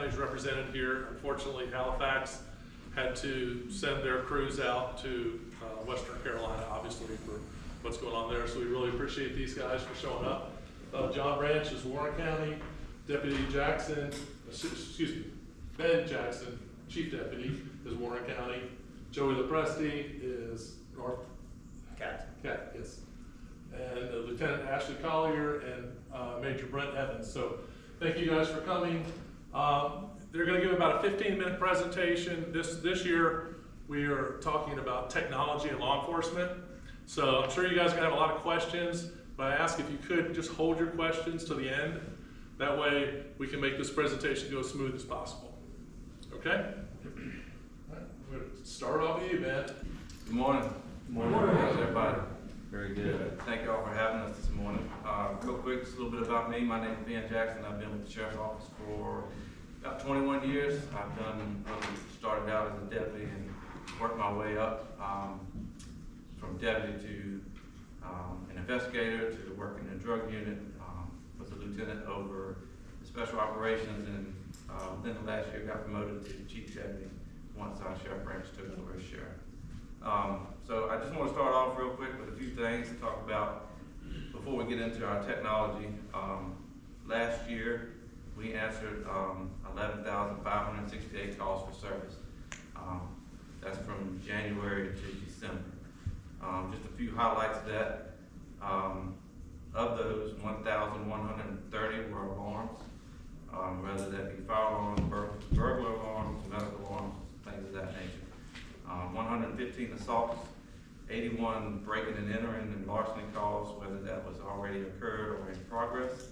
counties represented here. Unfortunately, Halifax had to send their crews out to Western Carolina, obviously, for what's going on there. So we really appreciate these guys for showing up. John Branch is Warren County, Deputy Jackson, Ben Jackson, Chief Deputy, is Warren County. Joey Lepresti is North Cat, yes. And Lieutenant Ashley Collier and Major Brent Evans. So thank you guys for coming. They're going to give about a 15-minute presentation. This year we are talking about technology and law enforcement. So I'm sure you guys are going to have a lot of questions, but I ask if you could just hold your questions to the end. That way we can make this presentation go as smooth as possible. Okay? All right, we'll start off with you, Ben. Good morning. Good morning. How's everybody? very good. Thank you all for having us this morning. Real quick, just a little bit about me. My name is Ben Jackson. I've been with the Sheriff's Office for about 21 years. Started out as a deputy and worked my way up from deputy to an investigator to working in the drug unit. Was a lieutenant over the special operations, and within the last year got promoted to chief deputy once our Sheriff Branch took over as sheriff. So I just want to start off real quick with a few things to talk about before we get into our technology. Last year we answered 11,568 calls for service. That's from January to December. Just a few highlights of that. Of those, 1,130 were alarms, whether that be fire alarms, burglar alarms, medical alarms, things of that nature. 115 assaults, 81 breaking and entering and larceny calls, whether that was already occurred or in progress.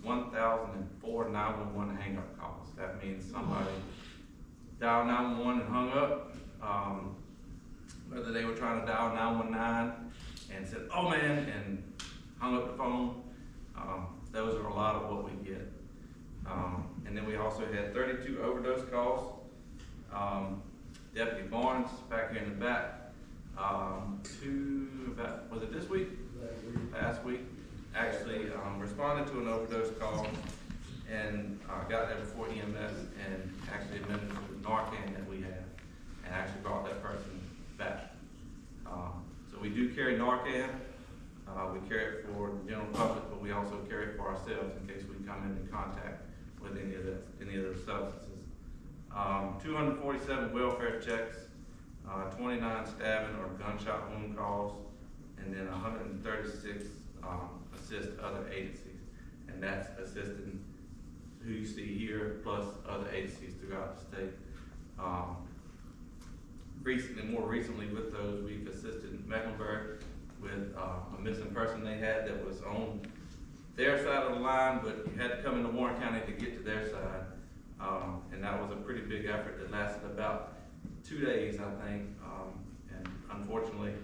1,004 911 hang-up calls. That means somebody dialed 911 and hung up, whether they were trying to dial 919 and said, "Oh man," and hung up the phone. Those are a lot of what we get. And then we also had 32 overdose calls. Deputy Barnes, back here in the back, was it this week? Last week. Actually responded to an overdose call and got there before EMS and actually administered the Narcan that we have and actually brought that person back. So we do carry Narcan. We carry it for the general public, but we also carry it for ourselves in case we come into contact with any of those substances. 247 welfare checks, 29 stabbing or gunshot wound calls, and then 136 assist other agencies, and that's assisting who you see here plus other agencies throughout the state. More recently with those, we've assisted Mecklenburg with a missing person they had that was on their side of the line, but you had to come into Warren County to get to their side. And that was a pretty big effort that lasted about 2 days, I think. And unfortunately,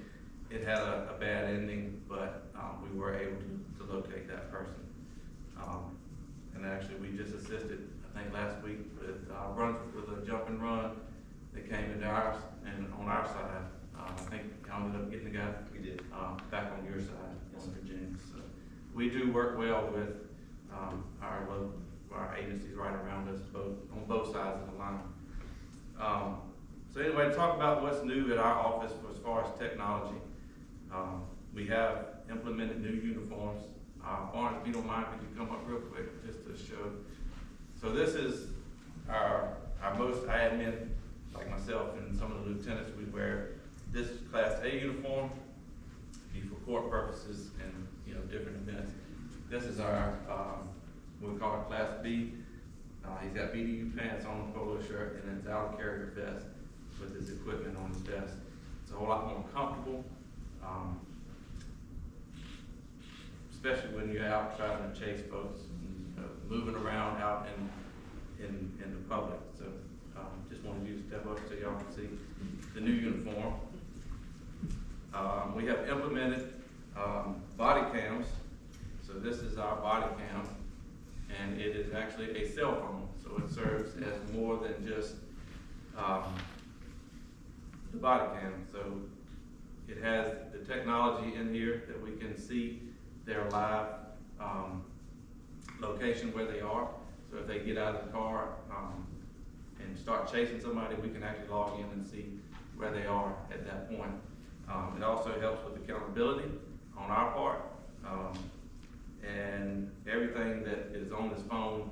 it had a bad ending, but we were able to locate that person. And actually, we just assisted, I think last week, with Brunswick with a jump and run that came into ours and on our side. I think y'all ended up getting the guy. We did. Back on your side, on Virginia. So we do work well with our agencies right around us, on both sides of the line. So anyway, to talk about what's new at our office as far as technology, we have implemented new uniforms. Barnes, if you don't mind, could you come up real quick just to show? So this is our most admin, like myself and some of the lieutenants, we wear this Class A uniform, be for court purposes and different events. This is our we call it Class B. He's got BDU pants on, polo shirt, and then it's out carrier vest with his equipment on his vest. It's a whole lot more comfortable, especially when you're out trying to chase folks, and, moving around out in the public. So just wanted you to step up so y'all can see the new uniform. We have implemented body cams. So this is our body cam, and it is actually a cell phone. So it serves as more than just the body cam. So it has the technology in here that we can see their live location where they are. So if they get out of the car, and start chasing somebody, we can actually log in and see where they are at that point. It also helps with accountability on our part. And everything that is on this phone,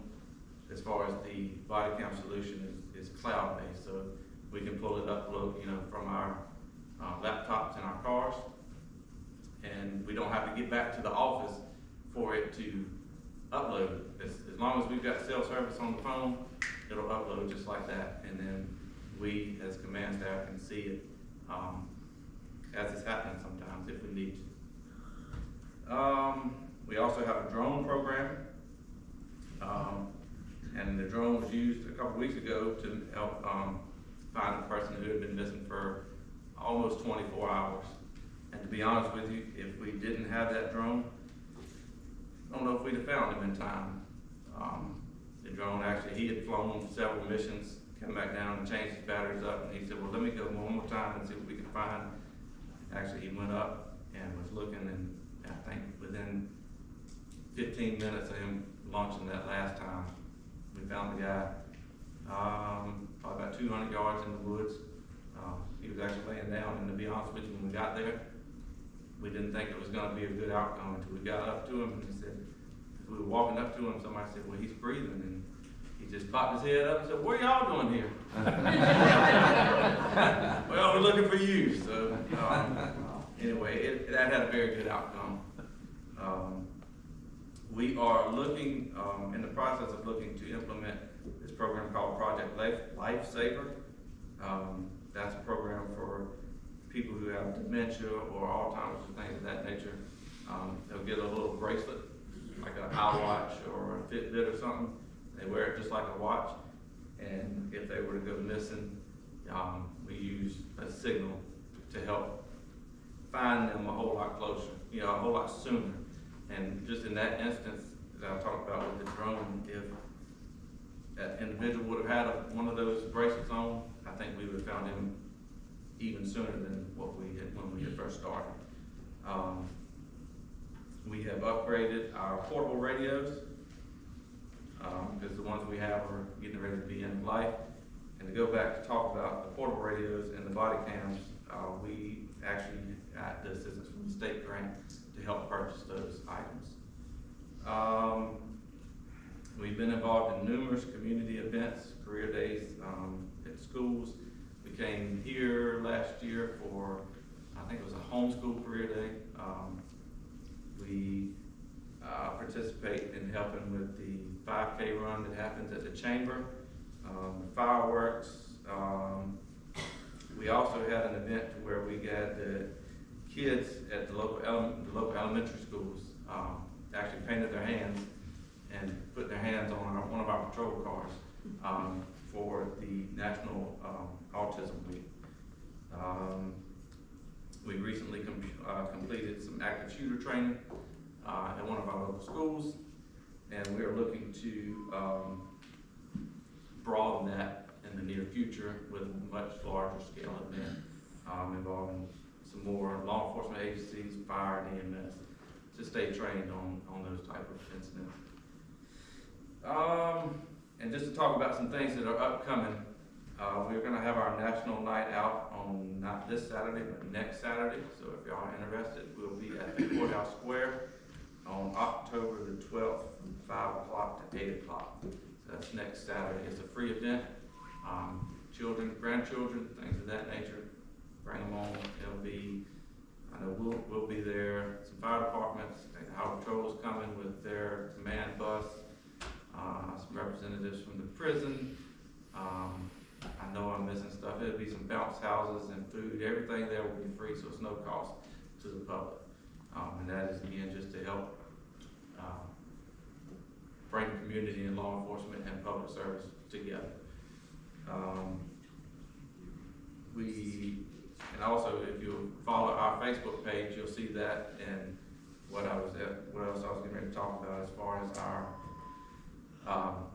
as far as the body cam solution, is cloud-based. So we can pull it, upload, from our laptops in our cars. And we don't have to get back to the office for it to upload. As long as we've got cell service on the phone, it'll upload just like that. And then we, as command staff, can see it as it's happening sometimes if we need to. We also have a drone program. And the drone was used a couple weeks ago to help find a person who had been missing for almost 24 hours. And to be honest with you, if we didn't have that drone, I don't know if we'd have found him in time. The drone actually, he had flown several missions, come back down and changed his batteries up, and he said, well, let me go one more time and see what we can find. Actually, he went up and was looking, and I think within 15 minutes of him launching that last time, we found the guy, probably about 200 yards in the woods. He was actually laying down, and to be honest with you, when we got there, we didn't think it was gonna be a good outcome until we got up to him, and he said, as we were walking up to him, somebody said, well, he's breathing, and he just popped his head up and said, what are y'all doing here? Well, we're looking for you, so, anyway, that had a very good outcome. We are looking, in the process of looking to implement this program called Project Lifesaver. That's a program for people who have dementia or Alzheimer's or things of that nature. They'll get a little bracelet, like an iWatch or a Fitbit or something. They wear it just like a watch, and if they were to go missing, we use a signal to help find them a whole lot closer, a whole lot sooner. And just in that instance that I talked about with the drone, if that individual would have had one of those bracelets on, I think we would have found him even sooner than what we did when we had first started. We have upgraded our portable radios, because the ones we have are getting ready to be end of life. And to go back to talk about the portable radios and the body cams, we actually got the assistance from the state grant to help purchase those items. We've been involved in numerous community events, career days at schools. We came here last year for, I think it was a homeschool career day. We participate in helping with the 5K run that happens at the chamber, fireworks. We also had an event where we got the kids at the local elementary schools actually painted their hands and put their hands on one of our patrol cars for the National Autism Week. We recently completed some active shooter training at one of our local schools, and we are looking to broaden that in the near future with a much larger scale event involving some more law enforcement agencies, fire, and EMS, to stay trained on those type of incidents. And just to talk about some things that are upcoming, we're going to have our National Night Out on not this Saturday, but next Saturday. So if y'all are interested, we'll be at the Courthouse Square on October the 12th from 5 o'clock to 8 o'clock. So that's next Saturday. It's a free event. Children, grandchildren, things of that nature, bring them on. It'll be, I know we'll be there. Some fire departments, the Highway Patrol is coming with their command bus. Some representatives from the prison. I know I'm missing stuff. It'll be some bounce houses and food. Everything there will be free, so it's no cost to the public. And that is, again, just to help bring community and law enforcement and public service together. And also, if you follow our Facebook page, you'll see that and what else I was getting ready to talk about as far as our,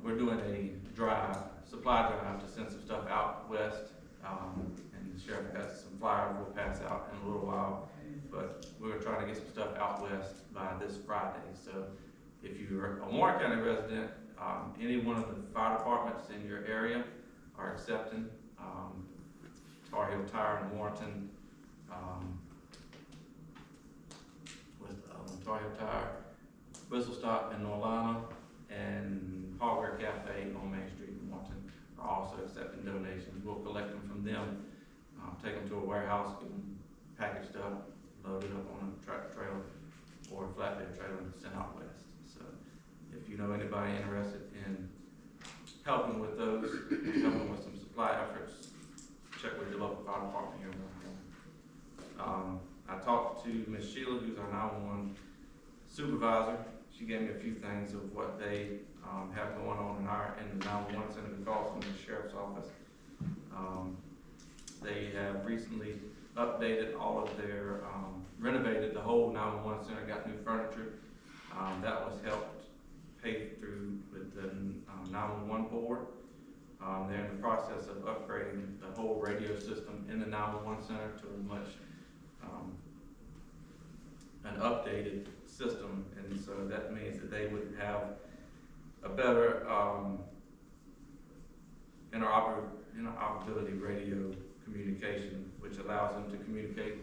we're doing a supply drive to send some stuff out west, and the sheriff has some flyers we'll pass out in a little while, but we're trying to get some stuff out west by this Friday. So if you're a Warren County resident, any one of the fire departments in your area are accepting. Tar Heel Tire in Warrenton, Tar Heel Tire, Whistle Stop in Norlana, and Hardware Cafe on Main Street in Warrenton are also accepting donations. We'll collect them from them, take them to a warehouse, get them packaged up, loaded up on a tractor trailer or a flatbed trailer and sent out west. So if you know anybody interested in helping with those, helping with some supply efforts, check with your local fire department here in Warrenton. I talked to Ms. Sheila, who's our 911 supervisor. She gave me a few things of what they have going on in the 911 center because from the sheriff's office. They have recently updated all of their, renovated the whole 911 center, got new furniture. That was helped paid through with the 911 board. They're in the process of upgrading the whole radio system in the 911 center to a much an updated system, and so that means that they would have a better interoperability radio communication, which allows them to communicate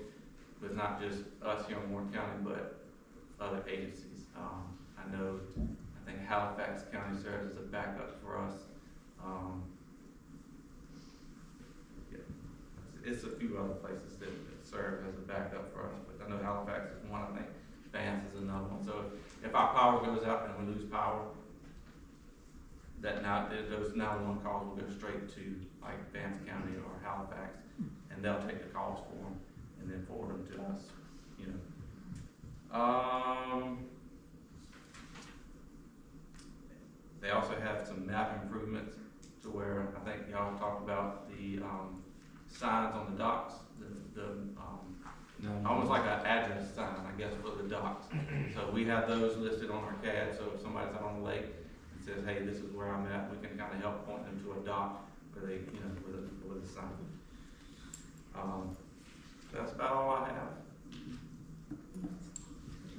with not just us here in Warren County, but other agencies. I think Halifax County serves as a backup for us. It's a few other places that serve as a backup for us, but I know Halifax is one. I think Vance is another one. So if our power goes out and we lose power, those 911 calls will go straight to like Vance County or Halifax, and they'll take the calls for them and then forward them to us. They also have some map improvements to where I think y'all talked about the signs on the docks, almost like an address sign, I guess, for the docks. So we have those listed on our CAD, so if somebody's out on the lake and says, hey, this is where I'm at, we can kind of help point them to a dock where they, with a sign. That's about all I have.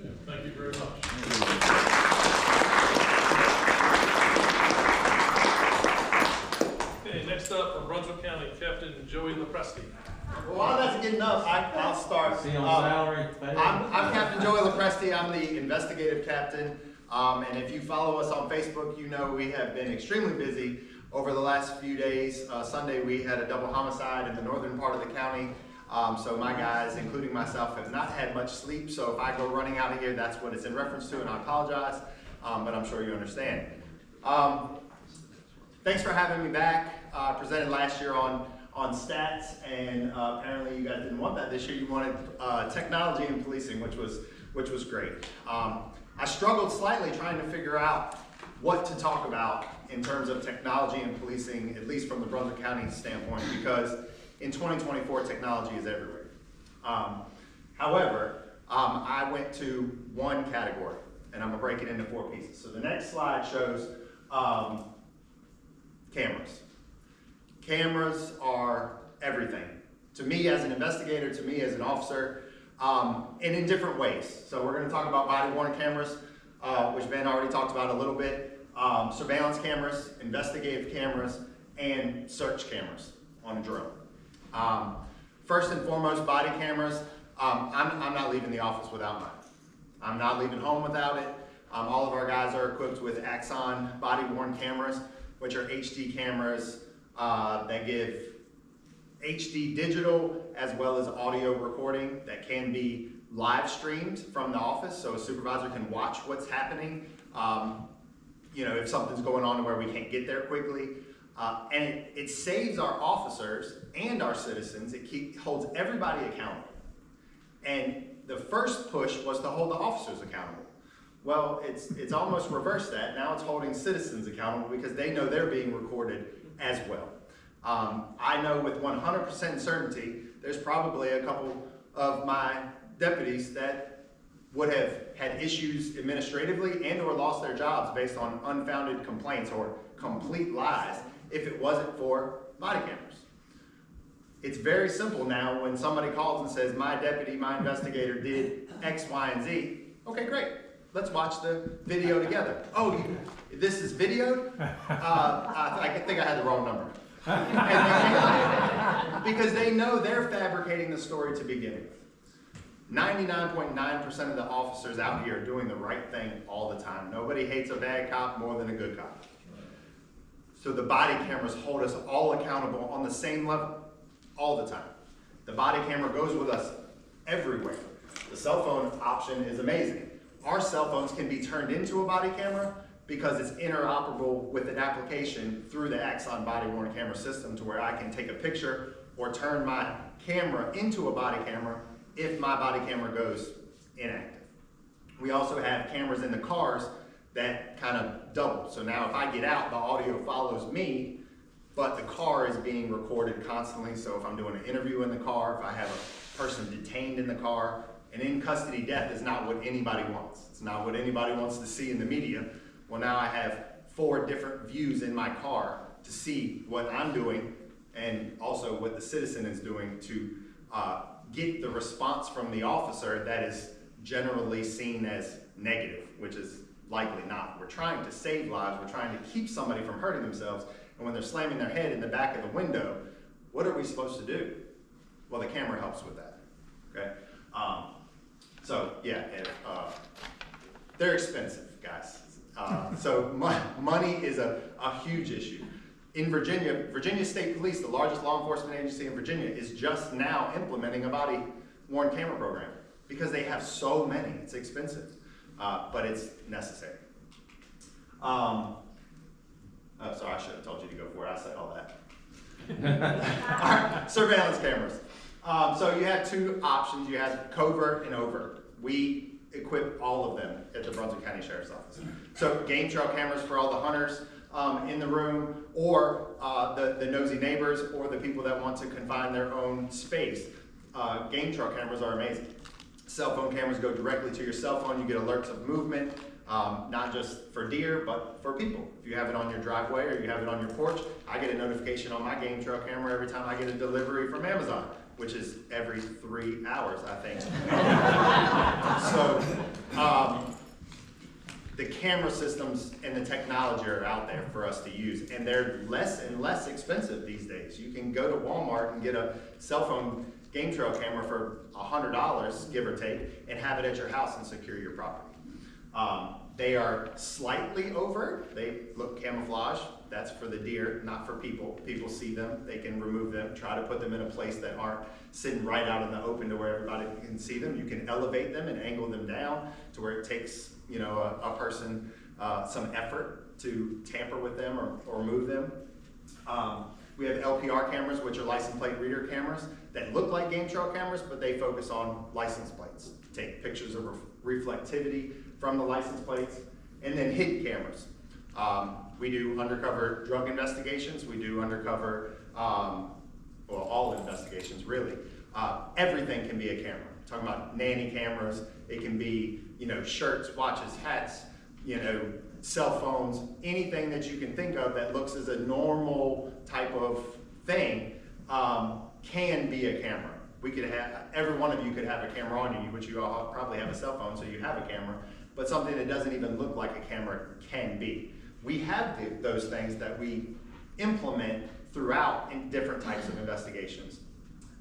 Yeah, thank you very much. Okay, next up from Brunswick County, Captain Joey Lepresti. Well, while that's getting up, I'll start. See on salary. I'm Captain Joey Lepresti. I'm the investigative captain. And if you follow us on Facebook, you know we have been extremely busy over the last few days. Sunday we had a double homicide in the northern part of the county. So my guys, including myself, have not had much sleep. So if I go running out of here, that's what it's in reference to, and I apologize. But I'm sure you understand. Thanks for having me back. Presented last year on stats, and apparently you guys didn't want that this year. You wanted technology in policing, which was great. I struggled slightly trying to figure out what to talk about in terms of technology and policing, at least from the Brunswick County standpoint, because in 2024 technology is everywhere. However, I went to one category, and I'm gonna break it into 4 pieces. So the next slide shows cameras. Cameras are everything. To me as an investigator, to me as an officer, and in different ways. So we're gonna talk about body-worn cameras, which Ben already talked about a little bit, surveillance cameras, investigative cameras, and search cameras on a drone. First and foremost, body cameras. I'm not leaving the office without mine. I'm not leaving home without it. All of our guys are equipped with Axon body-worn cameras, which are HD cameras that give HD digital as well as audio recording that can be live streamed from the office, so a supervisor can watch what's happening. If something's going on to where we can't get there quickly. And it saves our officers and our citizens. It holds everybody accountable. And the first push was to hold the officers accountable. Well, it's almost reversed that. Now it's holding citizens accountable because they know they're being recorded as well. I know with 100% certainty, there's probably a couple of my deputies that would have had issues administratively and or lost their jobs based on unfounded complaints or complete lies if it wasn't for body cameras. It's very simple now when somebody calls and says, my deputy, my investigator did X, Y, and Z. Okay, great. let's watch the video together. Oh, this is videoed? I think I had the wrong number. Because they know they're fabricating the story to begin with. 99.9% of the officers out here are doing the right thing all the time. Nobody hates a bad cop more than a good cop. So the body cameras hold us all accountable on the same level all the time. The body camera goes with us everywhere. The cell phone option is amazing. Our cell phones can be turned into a body camera because it's interoperable with an application through the Axon body-worn camera system to where I can take a picture or turn my camera into a body camera if my body camera goes inactive. We also have cameras in the cars that kind of double. So now if I get out, the audio follows me, but the car is being recorded constantly. So if I'm doing an interview in the car, if I have a person detained in the car, an in-custody death is not what anybody wants. It's not what anybody wants to see in the media. Well, now I have 4 different views in my car to see what I'm doing and also what the citizen is doing to get the response from the officer that is generally seen as negative, which is likely not. We're trying to save lives. We're trying to keep somebody from hurting themselves. And when they're slamming their head in the back of the window, what are we supposed to do? Well, the camera helps with that, okay? So yeah, they're expensive, guys. So money is a huge issue. In Virginia, Virginia State Police, the largest law enforcement agency in Virginia, is just now implementing a body-worn camera program because they have so many. It's expensive, but it's necessary. Oh, sorry, I should have told you to go for it. I said all that. All right, surveillance cameras. So you have 2 options. You have covert and overt. We equip all of them at the Brunswick County Sheriff's Office. So game trail cameras for all the hunters in the room, or the nosy neighbors, or the people that want to confine their own space. Game trail cameras are amazing. Cell phone cameras go directly to your cell phone. You get alerts of movement, not just for deer, but for people. If you have it on your driveway or you have it on your porch, I get a notification on my game trail camera every time I get a delivery from Amazon, which is every 3 hours, I think. So, the camera systems and the technology are out there for us to use, and they're less and less expensive these days. You can go to Walmart and get a cell phone game trail camera for $100, give or take, and have it at your house and secure your property. They are slightly overt. They look camouflage. That's for the deer, not for people. People see them, they can remove them, try to put them in a place that aren't sitting right out in the open to where everybody can see them. You can elevate them and angle them down to where it takes, you know, a person some effort to tamper with them or move them. We have LPR cameras, which are license plate reader cameras that look like game trail cameras, but they focus on license plates. Take pictures of reflectivity from the license plates, and then hidden cameras. We do undercover drug investigations. We do undercover, well, all investigations really. Everything can be a camera. I'm talking about nanny cameras. It can be, you know, shirts, watches, hats, you know, cell phones, anything that you can think of that looks as a normal type of thing can be a camera. We could have, every one of you could have a camera on you, which you all probably have a cell phone, so you have a camera, but something that doesn't even look like a camera can be. We have those things that we implement throughout in different types of investigations.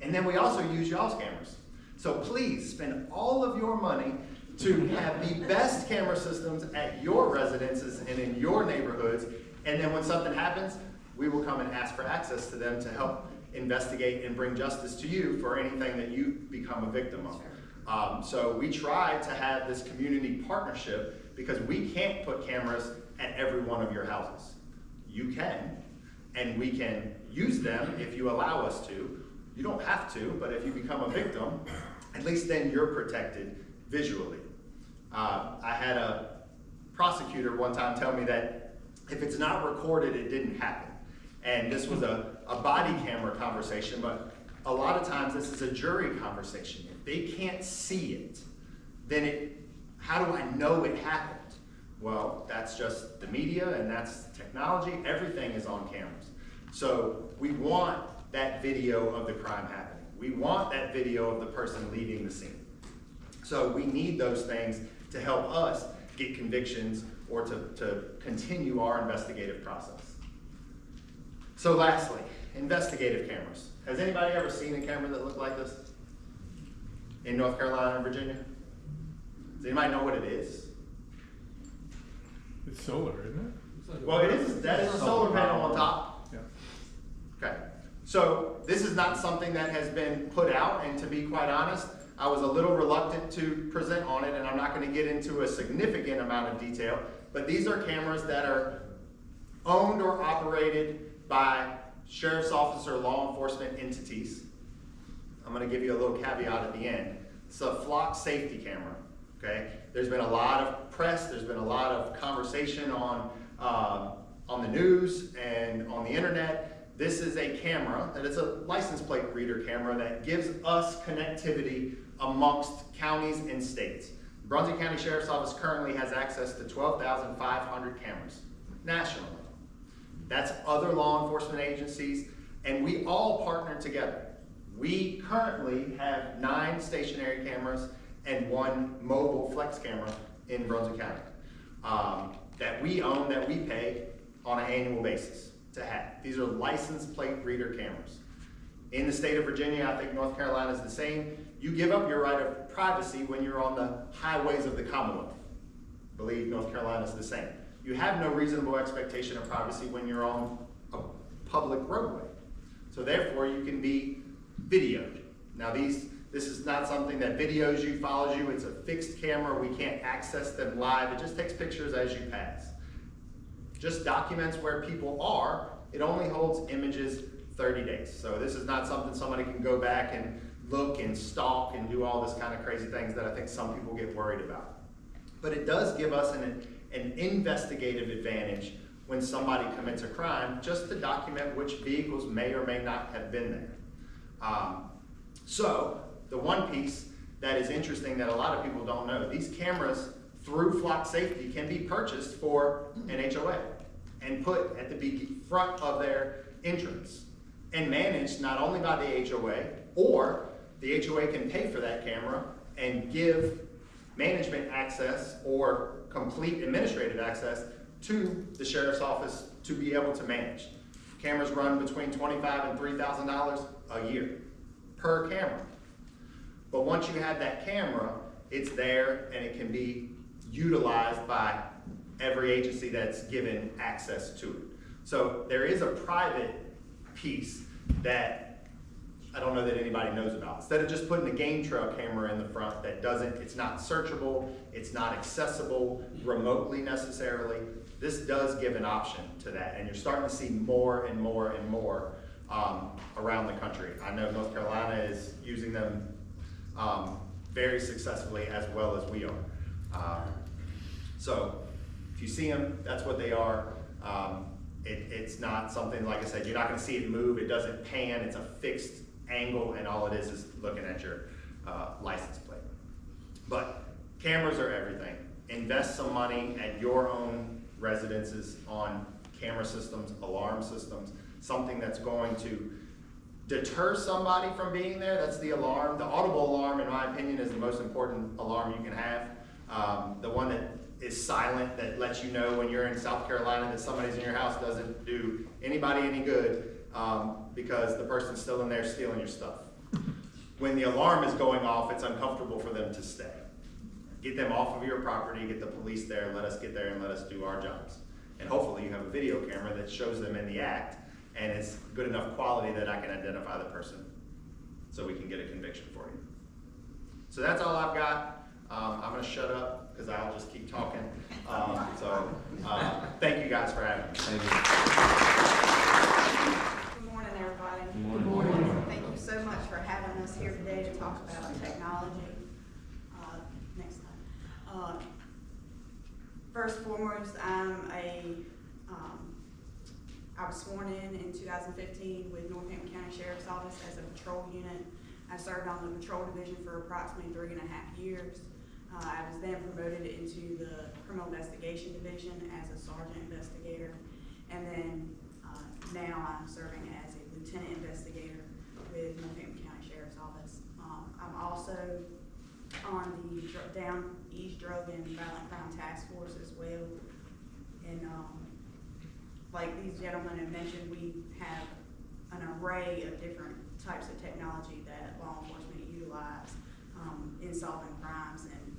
And then we also use y'all's cameras. So please spend all of your money to have the best camera systems at your residences and in your neighborhoods. And then when something happens, we will come and ask for access to them to help investigate and bring justice to you for anything that you become a victim of. So we try to have this community partnership because we can't put cameras at every one of your houses. You can, and we can use them if you allow us to. You don't have to, but if you become a victim, at least then you're protected visually. I had a prosecutor one time tell me that if it's not recorded, it didn't happen. And this was a body camera conversation, but a lot of times this is a jury conversation. If they can't see it, then how do I know it happened? Well, that's just the media and that's technology. Everything is on cameras. So we want that video of the crime happening. We want that video of the person leaving the scene. So we need those things to help us get convictions or to continue our investigative process. So lastly, investigative cameras. Has anybody ever seen a camera that looked like this in North Carolina and Virginia? Does anybody know what it is? It's solar, isn't it? Well, that is a solar panel on top. Yeah. Okay, so this is not something that has been put out, and to be quite honest, I was a little reluctant to present on it, and I'm not going to get into a significant amount of detail, but these are cameras that are owned or operated by sheriff's office or law enforcement entities. I'm going to give you a little caveat at the end. It's a flock safety camera, okay? There's been a lot of press, there's been a lot of conversation on the news and on the internet. This is a camera that is a license plate reader camera that gives us connectivity amongst counties and states. Brunswick County Sheriff's Office currently has access to 12,500 cameras nationally. That's other law enforcement agencies, and we all partner together. We currently have 9 stationary cameras and 1 mobile flex camera in Brunswick County that we own, that we pay on an annual basis to have. These are license plate reader cameras. In the state of Virginia, I think North Carolina is the same. You give up your right of privacy when you're on the highways of the Commonwealth. I believe North Carolina is the same. You have no reasonable expectation of privacy when you're on a public roadway. So therefore, you can be videoed. Now this is not something that videos you, follows you. It's a fixed camera. We can't access them live. It just takes pictures as you pass. Just documents where people are. It only holds images 30 days. So this is not something somebody can go back and look and stalk and do all this kind of crazy things that I think some people get worried about. But it does give us an investigative advantage when somebody commits a crime, just to document which vehicles may or may not have been there. So the one piece that is interesting that a lot of people don't know, these cameras through Flock Safety can be purchased for an HOA and put at the front of their entrance and managed not only by the HOA, or the HOA can pay for that camera and give management access or complete administrative access to the sheriff's office to be able to manage. Cameras run between $2,500 and $3,000 a year per camera. But once you have that camera, it's there and it can be utilized by every agency that's given access to it. So there is a private piece that I don't know that anybody knows about. Instead of just putting a game trail camera in the front that it's not searchable, it's not accessible remotely necessarily, this does give an option to that. And you're starting to see more and more and more around the country. I know North Carolina is using them very successfully, as well as we are. So if you see them, that's what they are. It's not something, like I said, you're not gonna see it move. It doesn't pan, it's a fixed angle, and all it is looking at your license plate. But cameras are everything. Invest some money at your own residences on camera systems, alarm systems, something that's going to deter somebody from being there. That's the alarm. The audible alarm, in my opinion, is the most important alarm you can have. The one that is silent, that lets you know when you're in South Carolina that somebody's in your house, doesn't do anybody any good because the person's still in there stealing your stuff. When the alarm is going off, it's uncomfortable for them to stay. Get them off of your property, get the police there, let us get there and let us do our jobs. And hopefully you have a video camera that shows them in the act, and it's good enough quality that I can identify the person so we can get a conviction for you. So that's all I've got. I'm gonna shut up because I'll just keep talking. Thank you guys for having me. Thank you. Good morning, everybody. Good morning. Thank you so much for having us here today to talk about technology. Next slide. First and foremost, I was sworn in 2015 with Northampton County Sheriff's Office as a patrol unit. I served on the patrol division for approximately 3.5 years. I was then promoted into the criminal investigation division as a sergeant investigator, and then now I'm serving as a lieutenant investigator with Northampton County Sheriff's Office. I'm also on the Down East Drug and Violent Crime Task Force as well. And, like these gentlemen have mentioned, we have an array of different types of technology that law enforcement utilize, in solving crimes and,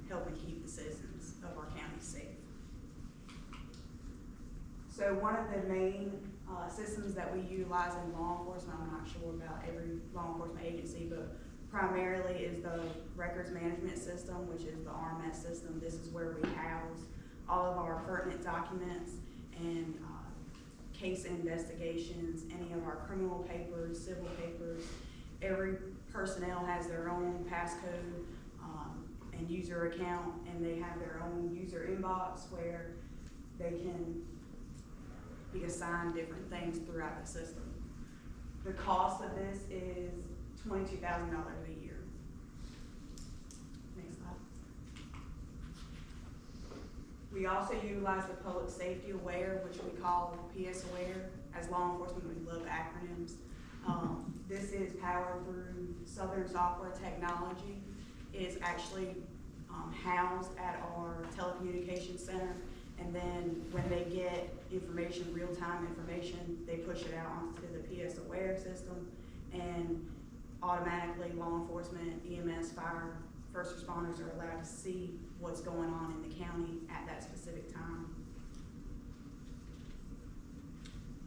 helping keep the citizens of our county safe. So one of the main systems that we utilize in law enforcement, I'm not sure about every law enforcement agency, but primarily is the records management system, which is the RMS system. This is where we house all of our pertinent documents and case investigations, any of our criminal papers, civil papers. Every personnel has their own passcode and user account, and they have their own user inbox where they can be assigned different things throughout the system. The cost of this is $22,000 a year. Next slide. We also utilize the Public Safety Aware, which we call PS Aware. As law enforcement, we love acronyms. This is powered through Southern Software Technology. It's actually housed at our telecommunications center, and then when they get information, real-time information, they push it out onto the PS Aware system, and automatically law enforcement, EMS, fire, first responders are allowed to see what's going on in the county at that specific time.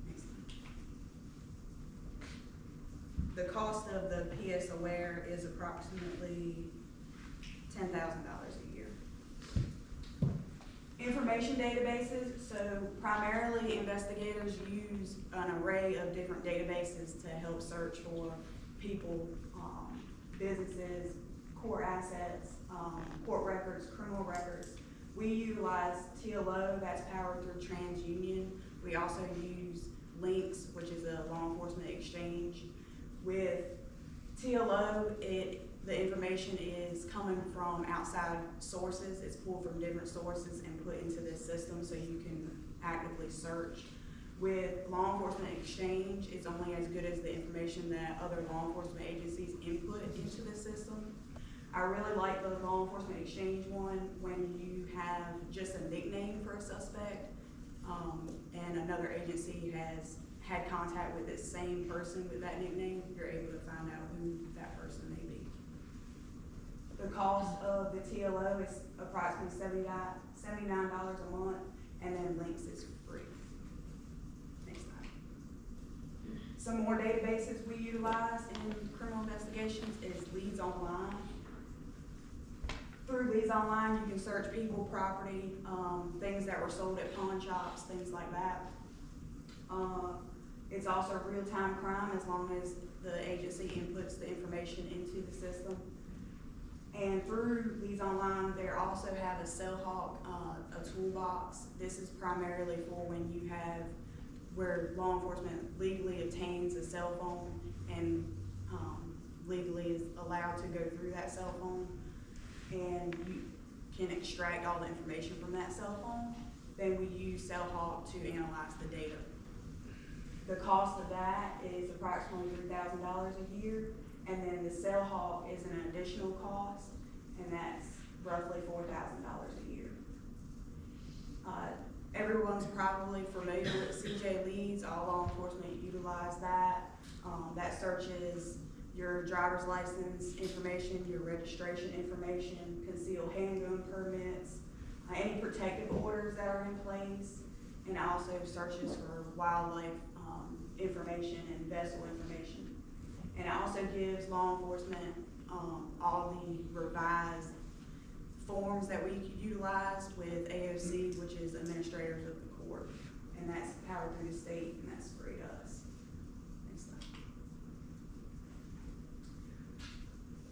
Next slide. The cost of the PS Aware is approximately $10,000 a year. Information databases, so primarily investigators use an array of different databases to help search for people, businesses, court assets, court records, criminal records. We utilize TLO, that's powered through TransUnion. We also use Links, which is a law enforcement exchange. With TLO, the information is coming from outside sources. It's pulled from different sources and put into this system so you can actively search. With law enforcement exchange, it's only as good as the information that other law enforcement agencies input into the system. I really like the law enforcement exchange one when you have just a nickname for a suspect, and another agency has had contact with this same person with that nickname, you're able to find out who that person may be. The cost of the TLO is approximately $79 a month, and then Links is free. Next slide. Some more databases we utilize in criminal investigations is Leads Online. Through Leads Online, you can search people, property, things that were sold at pawn shops, things like that. It's also real-time crime as long as the agency inputs the information into the system. And through Leads Online, they also have a CellHawk, a toolbox. This is primarily for when you have, where law enforcement legally obtains a cell phone and legally is allowed to go through that cell phone. And you can extract all the information from that cell phone. Then we use CellHawk to analyze the data. The cost of that is approximately $3,000 a year, and then the CellHawk is an additional cost, and that's roughly $4,000 a year. Everyone's probably familiar with CJ Leads. All law enforcement utilize that. That searches your driver's license information, your registration information, concealed handgun permits, any protective orders that are in place, and also searches for wildlife information and vessel information. And it also gives law enforcement all the revised forms that we utilize with AOC, which is administrators of the court. And that's powered through the state, and that's free to us. Next slide.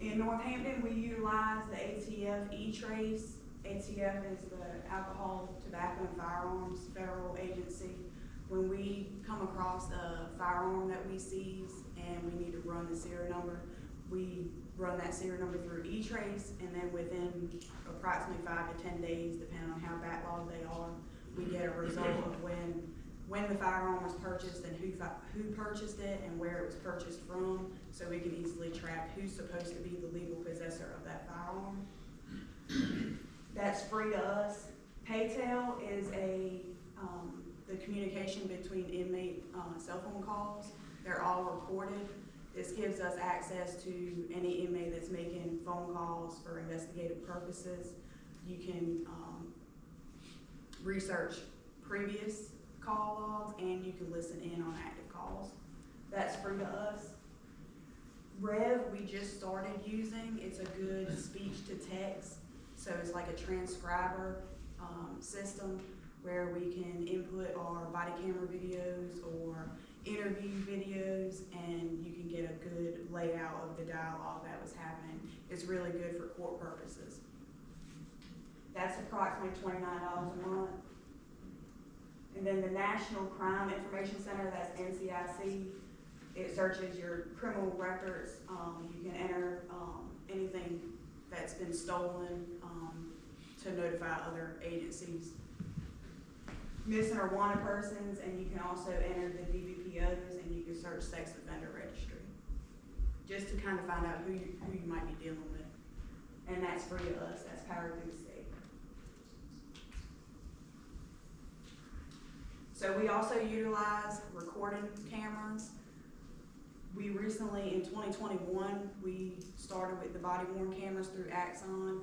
In Northampton, we utilize the ATF E-Trace. ATF is the Alcohol, Tobacco, and Firearms Federal Agency. When we come across a firearm that we seize and we need to run the serial number, we run that serial number through E-Trace, and then within approximately 5 to 10 days, depending on how backlogged they are, we get a result of when when the firearm was purchased and who purchased it and where it was purchased from, so we can easily track who's supposed to be the legal possessor of that firearm. That's free to us. Paytel is the communication between inmate cell phone calls. They're all recorded. This gives us access to any inmate that's making phone calls for investigative purposes. You can research previous call logs and you can listen in on active calls. That's free to us. Rev, we just started using. It's a good speech to text. So it's like a transcriber system where we can input our body camera videos or interview videos, and you can get a good layout of the dialogue that was happening. It's really good for court purposes. That's approximately $29 a month. And then the National Crime Information Center, that's NCIC. It searches your criminal records. You can enter anything that's been stolen to notify other agencies. Missing or wanted persons, and you can also enter the DBPOs, and you can search sex offender registry, just to kind of find out who you might be dealing with. And that's free to us. That's powered through the state. So we also utilize recording cameras. We recently, in 2021, we started with the body-worn cameras through Axon,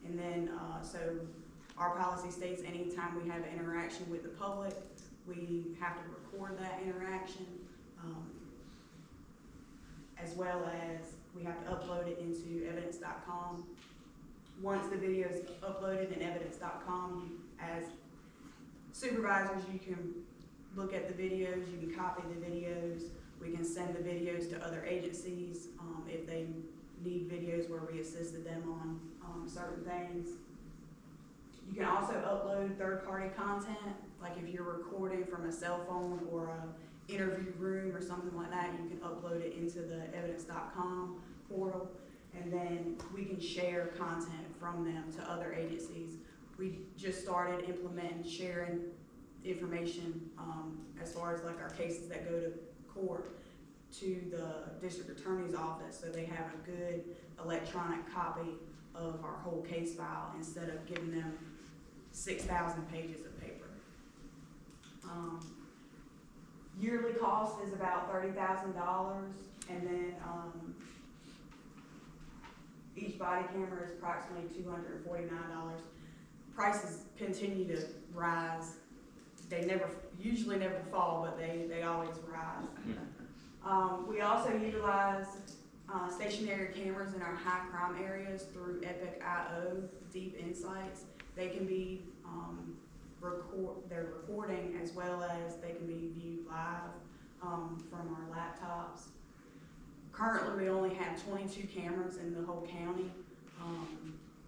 and then so our policy states anytime we have interaction with the public, we have to record that interaction, as well as we have to upload it into evidence.com. Once the video is uploaded in evidence.com, as supervisors, you can look at the videos, you can copy the videos, we can send the videos to other agencies if they need videos where we assisted them on certain things. You can also upload third-party content, like if you're recording from a cell phone or a interview room or something like that, you can upload it into the evidence.com portal, and then we can share content from them to other agencies. We just started implementing sharing information as far as like our cases that go to court to the district attorney's office, so they have a good electronic copy of our whole case file instead of giving them 6,000 pages of paper. Yearly cost is about $30,000, and then each body camera is approximately $249. Prices continue to rise. They usually never fall, but they always rise. We also utilize stationary cameras in our high crime areas through Epic.io, Deep Insights. They can be they're recording as well as they can be viewed live from our laptops. Currently, we only have 22 cameras in the whole county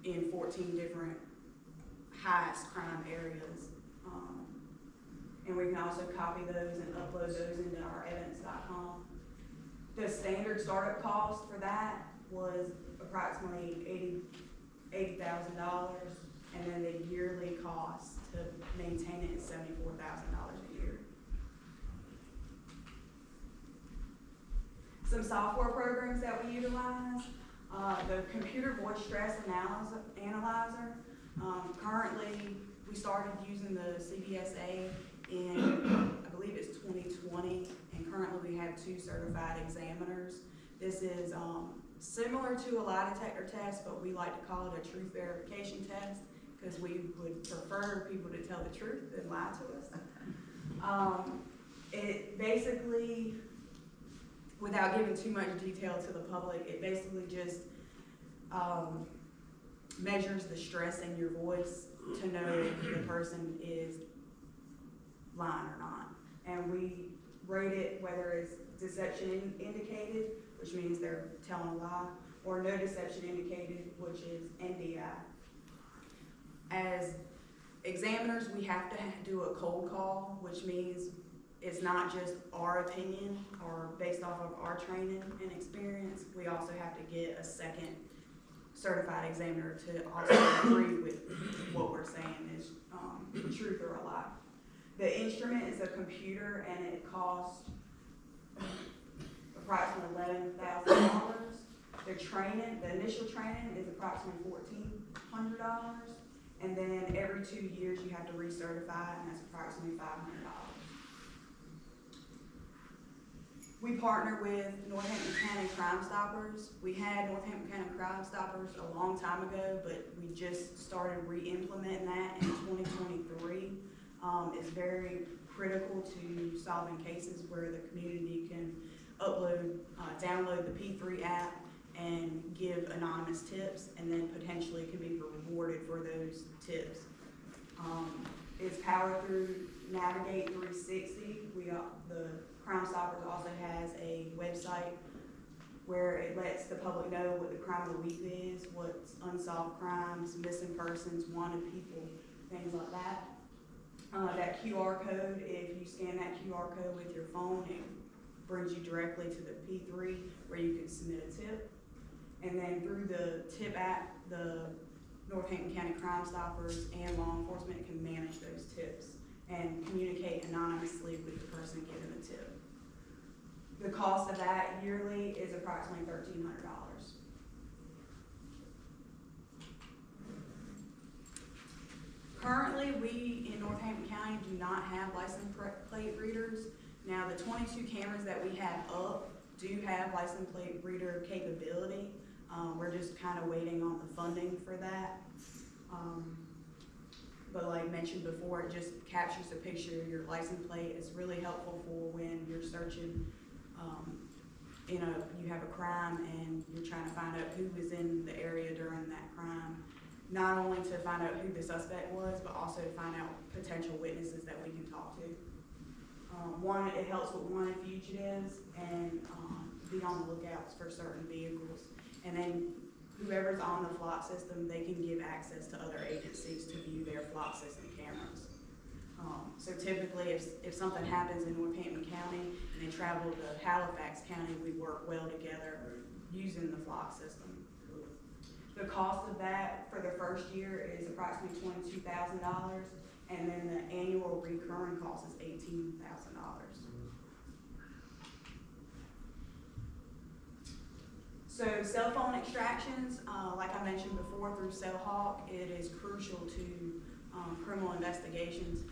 in 14 different highest crime areas. And we can also copy those and upload those into our evidence.com. The standard startup cost for that was approximately $80,000, and then the yearly cost to maintain it is $74,000 a year. Some software programs that we utilize, the computer voice stress analyzer. Currently, we started using the CVSA in, I believe it's 2020, and currently we have 2 certified examiners. This is similar to a lie detector test, but we like to call it a truth verification test because we would prefer people to tell the truth than lie to us. It basically, without giving too much detail to the public, it basically just measures the stress in your voice to know if the person is lying or not. And we rate it whether it's deception indicated, which means they're telling a lie, or no deception indicated, which is NDI. As examiners, we have to do a cold call, which means it's not just our opinion or based off of our training and experience. We also have to get a second certified examiner to also agree with what we're saying is truth or a lie. The instrument is a computer and it costs approximately $11,000. The training, the initial training is approximately $1,400. And then every 2 years you have to recertify, and that's approximately $500. We partner with Northampton County Crime Stoppers. We had Northampton County Crime Stoppers a long time ago, but we just started re-implementing that in 2023. It's very critical to solving cases where the community can download the P3 app and give anonymous tips, and then potentially can be rewarded for those tips. It's powered through Navigate 360. The Crime Stoppers also has a website where it lets the public know what the crime of the week is, what's unsolved crimes, missing persons, wanted people, things like that. That QR code, if you scan that QR code with your phone, it brings you directly to the P3 where you can submit a tip. And then through the tip app, the Northampton County Crime Stoppers and law enforcement can manage those tips and communicate anonymously with the person giving the tip. The cost of that yearly is approximately $1,300. Currently, we in Northampton County do not have license plate readers. Now, the 22 cameras that we have up do have license plate reader capability. We're just kind of waiting on the funding for that. But like mentioned before, it just captures a picture of your license plate. It's really helpful for when you're searching, you have a crime and you're trying to find out who was in the area during that crime. Not only to find out who the suspect was, but also to find out potential witnesses that we can talk to. It helps with wanted fugitives and be on the lookouts for certain vehicles. And then whoever's on the flock system, they can give access to other agencies to view their flock system cameras. So typically, if something happens in Northampton County and they travel to Halifax County, we work well together using the flock system. The cost of that for the first year is approximately $22,000, and then the annual recurring cost is $18,000. So cell phone extractions, like I mentioned before, through CellHawk, it is crucial to criminal investigations.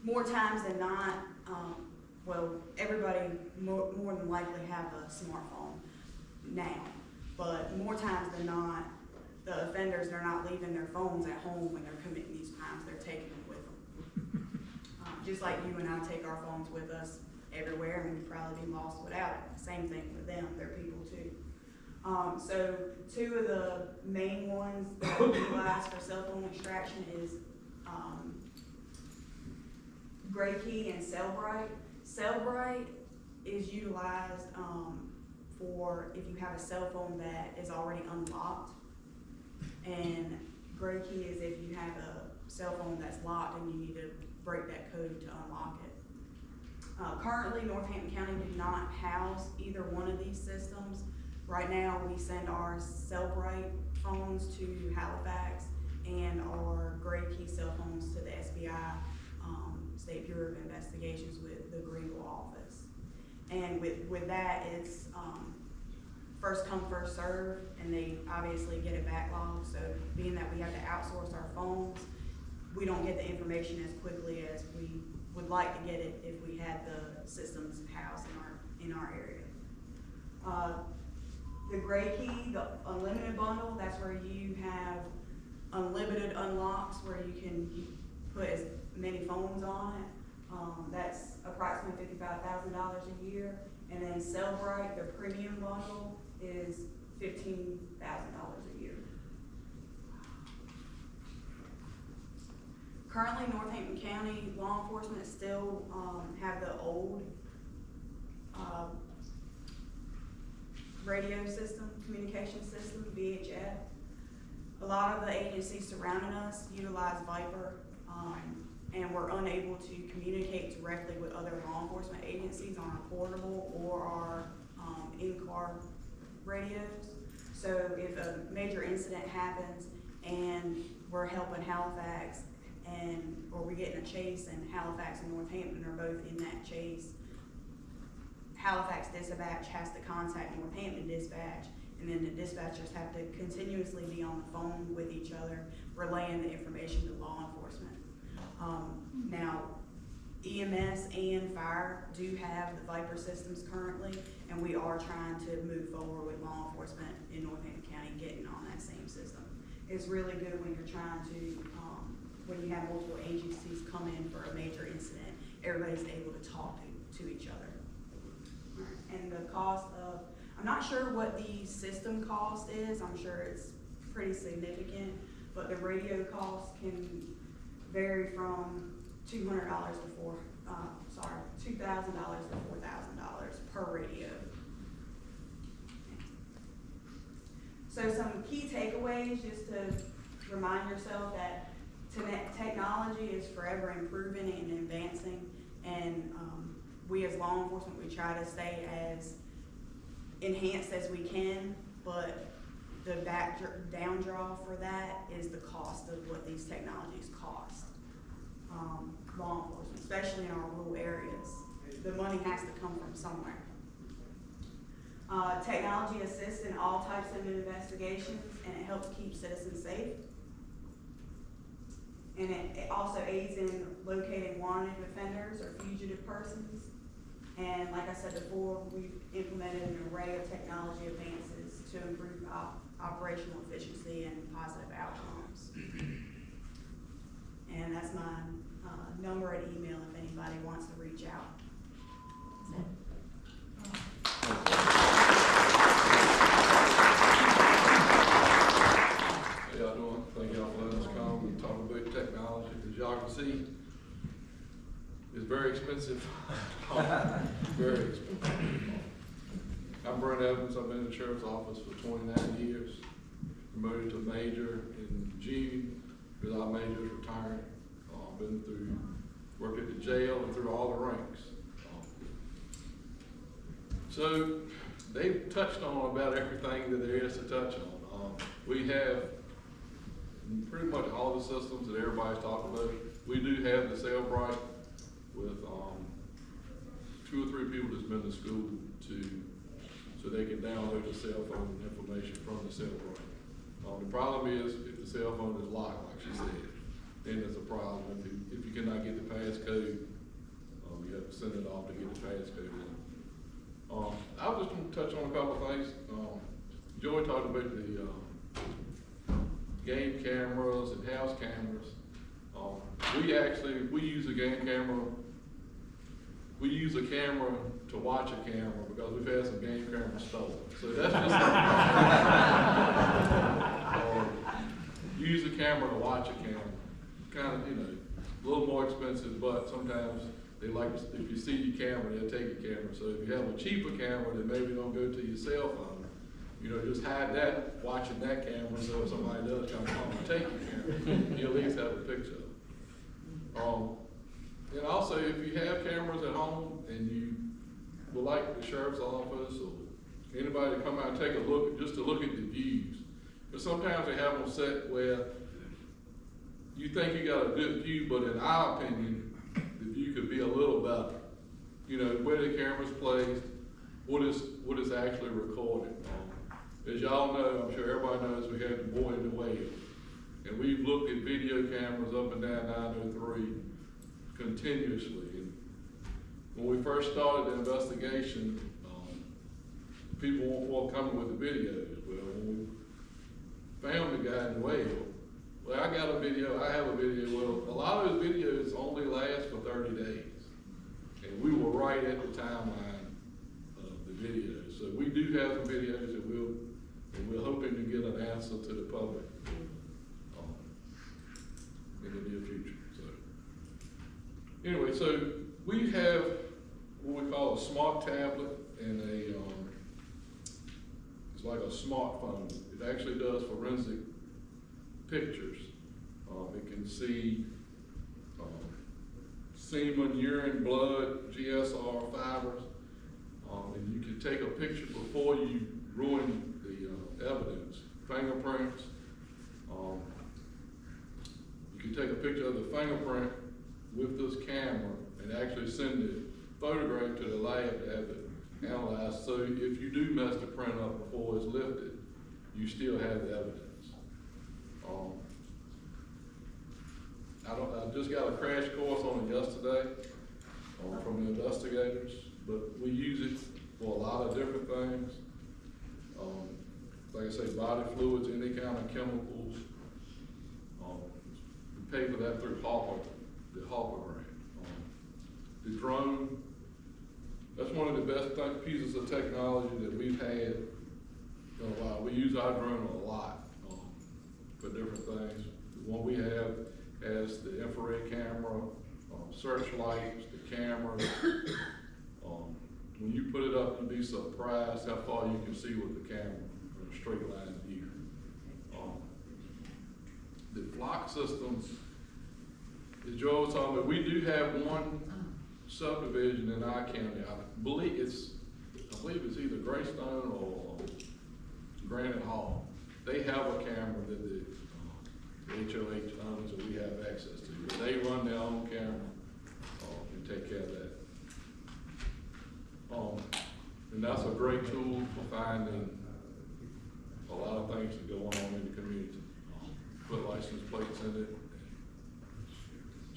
More times than not, everybody more than likely have a smartphone now, but more times than not, the offenders, they're not leaving their phones at home when they're committing these crimes, they're taking them with them. Just like you and I take our phones with us everywhere, and we'd probably be lost without it. Same thing with them, they're people too. So two of the main ones that we utilize for cell phone extraction is GrayKey and Cellbrite. Cellbrite is utilized for if you have a cell phone that is already unlocked, and GrayKey is if you have a cell phone that's locked and you need to break that code to unlock it. Currently, Northampton County do not house either one of these systems. Right now, we send our Cellbrite phones to Halifax and our GrayKey cell phones to the SBI, State Bureau of Investigations with the Greenville office. And with that, it's first come, first serve, and they obviously get a backlog. So being that we have to outsource our phones, we don't get the information as quickly as we would like to get it if we had the systems housed in our area. The GrayKey, the unlimited bundle, that's where you have unlimited unlocks where you can put as many phones on it. That's approximately $55,000 a year. And then Cellbrite, the premium bundle, is $15,000 a year. Currently, Northampton County law enforcement still have the old radio system, communication system, VHF. A lot of the agencies surrounding us utilize Viper, and we're unable to communicate directly with other law enforcement agencies on our portable or our in-car radios. So if a major incident happens and we're helping Halifax or we get in a chase and Halifax and Northampton are both in that chase, Halifax dispatch has to contact Northampton dispatch, and then the dispatchers have to continuously be on the phone with each other, relaying the information to law enforcement. Now, EMS and fire do have the Viper systems currently, and we are trying to move forward with law enforcement in Northampton County getting on that same system. It's really good when you're trying to, when you have multiple agencies come in for a major incident, everybody's able to talk to each other. And the cost of, I'm not sure what the system cost is, I'm sure it's pretty significant, but the radio cost can vary from $200 to $2,000 to $4,000 per radio. So some key takeaways, just to remind yourself that technology is forever improving and advancing, and we as law enforcement, we try to stay as enhanced as we can, but the downdraw for that is the cost of what these technologies cost law enforcement, especially in our rural areas. The money has to come from somewhere. Technology assists in all types of investigations, and it helps keep citizens safe. And it also aids in locating wanted offenders or fugitive persons. And like I said before, we've implemented an array of technology advances to improve operational efficiency and positive outcomes. And that's my number and email if anybody wants to reach out. That's it. How y'all doing? Thank y'all for letting us come and talk about technology. As y'all can see, it's very expensive. Very expensive. I'm Brent Evans. I've been in the sheriff's office for 29 years. Promoted to major in June because our major's retiring. Been through, worked at the jail and through all the ranks. So they've touched on about everything that there is to touch on. We have pretty much all the systems that everybody's talking about. We do have the Cellbrite with 2 or 3 people that's been to school so they can download the cell phone information from the Cellbrite. The problem is if the cell phone is locked, like she said, then there's a problem. If you cannot get the passcode, you have to send it off to get the passcode in. I was just going to touch on a couple of things. Joey talked about the game cameras and house cameras. We use a game camera. We use a camera to watch a camera because we've had some game cameras stolen. So that's just use a camera to watch a camera. Kind of, a little more expensive, but sometimes they like, if you see your camera, they'll take your camera. So if you have a cheaper camera that maybe don't go to your cell phone, just hide that, watching that camera, so if somebody does come and take your camera, you at least have a picture of it. And also, if you have cameras at home and you would like the sheriff's office or anybody to come out and take a look, just to look at the views. Because sometimes they have them set where you think you got a good view, but in our opinion, the view could be a little better. Where the camera's placed, what is actually recorded. As y'all know, I'm sure everybody knows we had the boy in the whale. And we've looked at video cameras up and down 903 continuously. And when we first started the investigation, people weren't forthcoming with the videos. Well, when we found the guy in the whale, well, I have a video. Well, a lot of those videos only last for 30 days. And we were right at the timeline of the videos. So we do have some videos that we're hoping to get an answer to the public in the near future. So anyway, so we have what we call a smart tablet and it's like a smartphone. It actually does forensic pictures. It can see semen, urine, blood, GSR, fibers, and you can take a picture before you ruin the evidence. Fingerprints. You you take a picture of the fingerprint with this camera and actually send the photograph to the lab to have it analyzed. So if you do mess the print up before it's lifted, you still have the evidence. I just got a crash course on it yesterday, from the investigators, but we use it for a lot of different things. Like I say, body fluids, any kind of chemicals. We pay for that through Hopper, the Hopper grant. The drone, that's one of the best pieces of technology that we've had in a while. We use our drone a lot for different things. The one we have has the infrared camera, searchlights, the cameras. When you put it up, you'll be surprised how far you can see with the camera in a straight line view. The flock systems, as Joe was talking about, we do have one subdivision in our county. I believe it's either Greystone or Granite Hall. They have a camera that the HOH owns that we have access to. But they run their own camera and take care of that. And that's a great tool for finding a lot of things that go on in the community. Put license plates in it,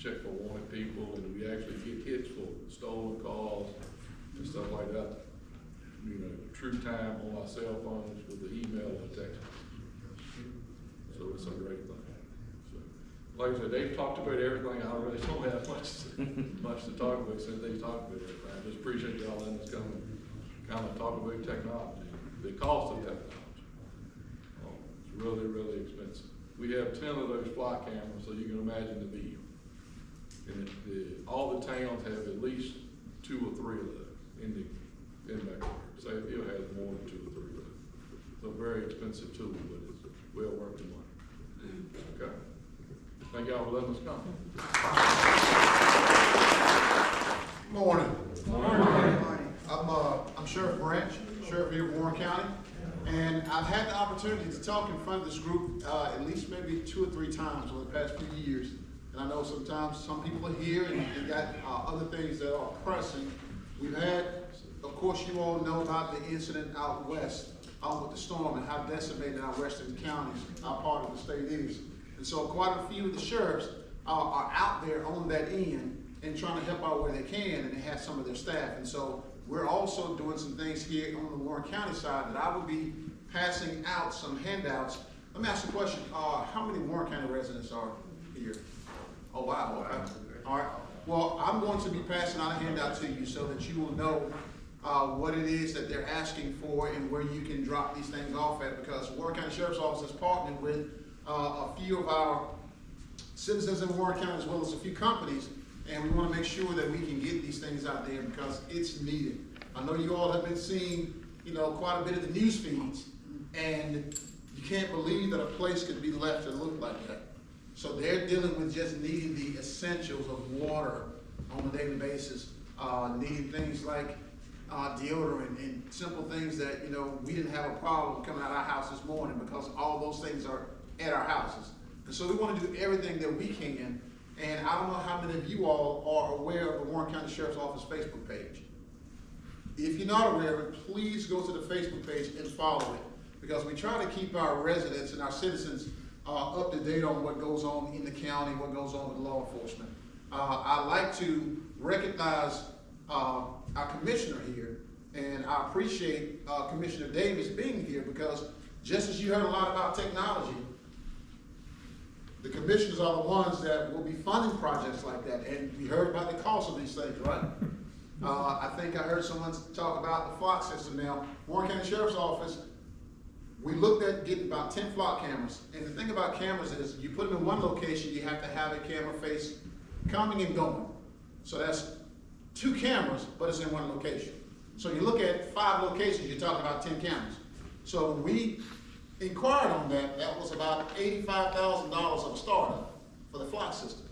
check for wanted people, and we actually get hits for stolen cars and stuff like that. You know, true time on our cell phones with the email or text. So it's a great thing. So, like I said, they've talked about everything. I really don't have much to talk about since they've talked about everything. I just appreciate y'all letting us come and kind of talk about technology, the cost of technology. It's really, really expensive. We have 10 of those fly cameras, so you can imagine the bill. And all the towns have at least 2 or 3 of those in back there. Sayfield has more than 2 or 3 of those. It's a very expensive tool, but it's well worth the money. Okay. Thank y'all for letting us come. Morning. Morning. I'm Sheriff Branch, Sheriff here of Warren County, and I've had the opportunity to talk in front of this group at least maybe 2 or 3 times over the past few years. And I know sometimes some people are here and they got other things that are pressing. We've had, of course, you all know about the incident out west with the storm and how decimated our western counties, our part of the state is. And so quite a few of the sheriffs are out there on that end and trying to help out where they can, and they have some of their staff. And so we're also doing some things here on the Warren County side that I will be passing out some handouts. Let me ask you a question. How many Warren County residents are here? Oh, wow. Okay. All right. Well, I'm going to be passing out a handout to you so that you will know what it is that they're asking for and where you can drop these things off at, because Warren County Sheriff's Office has partnered with a few of our citizens in Warren County as well as a few companies, and we want to make sure that we can get these things out there because it's needed. I know you all have been seeing, quite a bit of the news feeds, and you can't believe that a place could be left to look like that. So they're dealing with just needing the essentials of water on a daily basis, needing things like deodorant and simple things that, we didn't have a problem coming out of our house this morning because all those things are at our houses. And so we want to do everything that we can. And I don't know how many of you all are aware of the Warren County Sheriff's Office Facebook page. If you're not aware of it, please go to the Facebook page and follow it, because we try to keep our residents and our citizens up to date on what goes on in the county, what goes on with law enforcement. I'd like to recognize our commissioner here, and I appreciate Commissioner Davis being here, because just as you heard a lot about technology, the commissioners are the ones that will be funding projects like that, and we heard about the cost of these things, right? I think I heard someone talk about the flock system. Now, Warren County Sheriff's Office, we looked at getting about 10 flock cameras, and the thing about cameras is you put them in one location, you have to have a camera face coming and going. So that's 2 cameras, but it's in one location. So you look at 5 locations, you're talking about 10 cameras. So we inquired on that. That was about $85,000 of a startup for the flock system.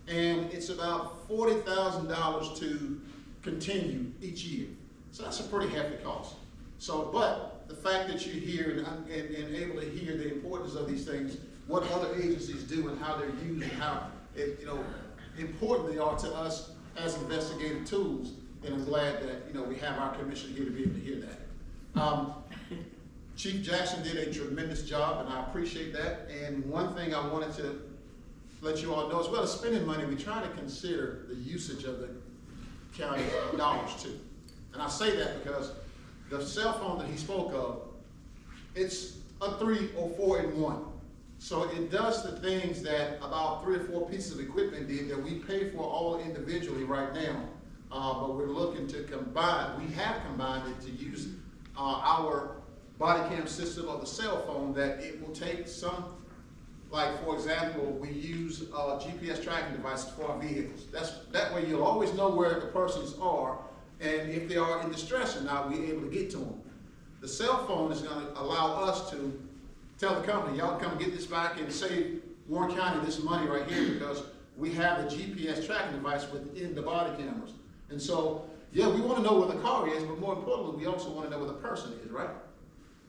And it's about $40,000 to continue each year. So that's a pretty hefty cost. So, but the fact that you're here and able to hear the importance of these things what other agencies do and how they're used and how, important they are to us as investigative tools. And I'm glad that, we have our commission here to be able to hear that. Chief Jackson did a tremendous job, and I appreciate that. And one thing I wanted to let you all know, as well as spending money, we try to consider the usage of the county dollars too. And I say that because the cell phone that he spoke of, it's a 3 or 4 in 1. So it does the things that about 3 or 4 pieces of equipment did that we pay for all individually right now. But we're looking to combine, we have combined it to use our body cam system of the cell phone, that it will take some, like for example, we use GPS tracking devices for our vehicles. That way you'll always know where the persons are, and if they are in distress or not, we're able to get to them. The cell phone is gonna allow us to tell the company, y'all come get this back and save Warren County this money right here, because we have the GPS tracking device within the body cameras. And so, yeah, we wanna know where the car is, but more importantly, we also wanna know where the person is, right?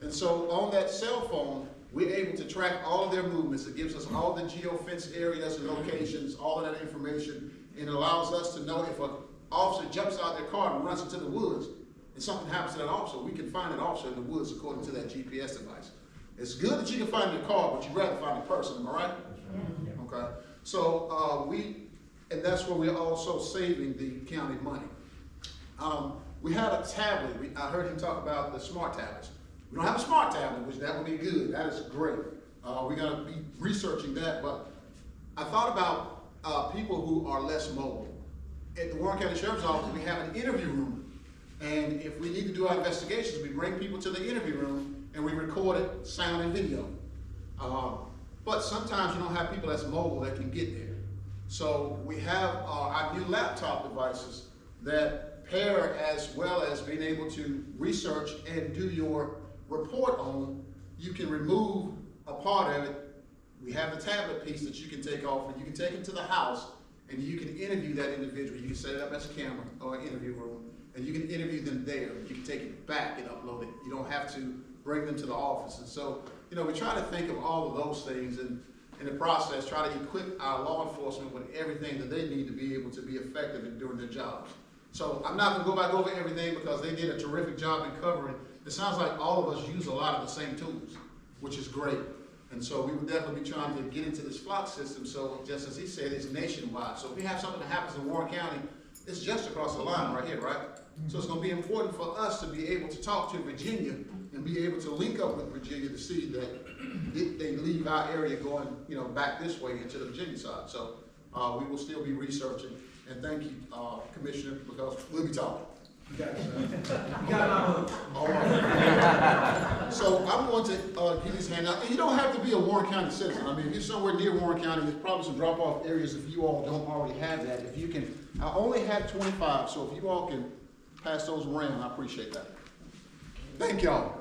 And so on that cell phone, we're able to track all of their movements. It gives us all the geofence areas and locations, all of that information, and it allows us to know if an officer jumps out of their car and runs into the woods, and something happens to that officer, we can find that officer in the woods according to that GPS device. It's good that you can find the car, but you'd rather find the person, am I right? Okay. So and that's where we're also saving the county money. We have a tablet. I heard him talk about the smart tablets. We don't have a smart tablet, which that would be good. That is great. We're gonna be researching that, but I thought about people who are less mobile. At the Warren County Sheriff's Office, we have an interview room. And if we need to do our investigations, we bring people to the interview room and we record it, sound and video. But sometimes you don't have people that's mobile that can get there. So we have our new laptop devices that pair, as well as being able to research and do your report on. You can remove a part of it. We have the tablet piece that you can take off, and you can take it to the house and you can interview that individual. You can set it up as a camera or an interview room, and you can interview them there. You can take it back and upload it. You don't have to bring them to the office. And so, we try to think of all of those things, and in the process, try to equip our law enforcement with everything that they need to be able to be effective in doing their jobs. So I'm not gonna go back over everything because they did a terrific job in covering. It sounds like all of us use a lot of the same tools, which is great. And so we would definitely be trying to get into this FLOC system. So just as he said, it's nationwide. So if we have something that happens in Warren County, it's just across the line right here, right? So it's gonna be important for us to be able to talk to Virginia and be able to link up with Virginia to see that they leave our area going, back this way into the Virginia side. So we will still be researching. And thank you, Commissioner, because we'll be talking. You got it, sir. You got my hook. All right. So I'm going to give this handout. And you don't have to be a Warren County citizen. I mean, if you're somewhere near Warren County, there's probably some drop-off areas if you all don't already have that. If you can, I only have 25, so if you all can pass those around, I appreciate that. Thank y'all.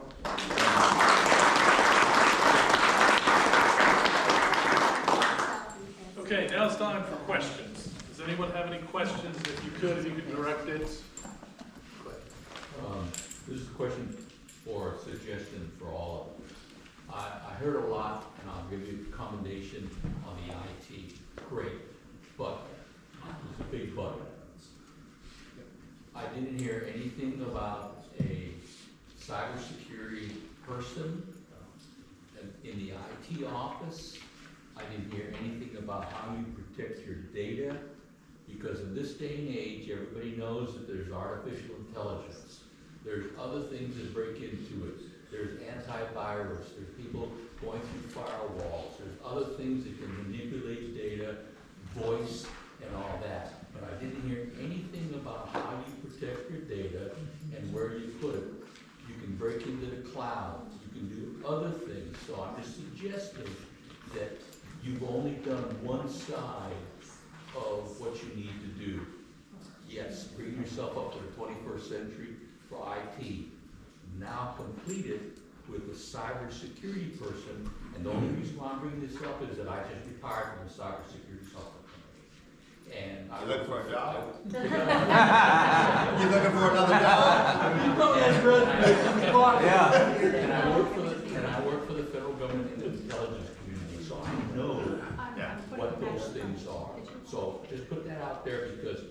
Okay, now it's time for questions. Does anyone have any questions? If you could direct it. This is a question or a suggestion for all of us. I heard a lot, and I'll give you a commendation on the IT. Great, but there's a big but. I didn't hear anything about a cybersecurity person in the IT office. I didn't hear anything about how you protect your data, because in this day and age, everybody knows that there's artificial intelligence. There's other things that break into it. There's antivirus, there's people going through firewalls, there's other things that can manipulate data, voice, and all that. But I didn't hear anything about how you protect your data and where you put it. You can break into the cloud, you can do other things. So I'm just suggesting that you've only done one side of what you need to do. Yes, bring yourself up to the 21st century for IT. Now complete it with a cybersecurity person. And the only reason why I'm bringing this up is that I just retired from the cybersecurity software company. And I Looking for a job? You You looking for another job? And I work for the federal government in the intelligence community, so I things are. So just put that out there because,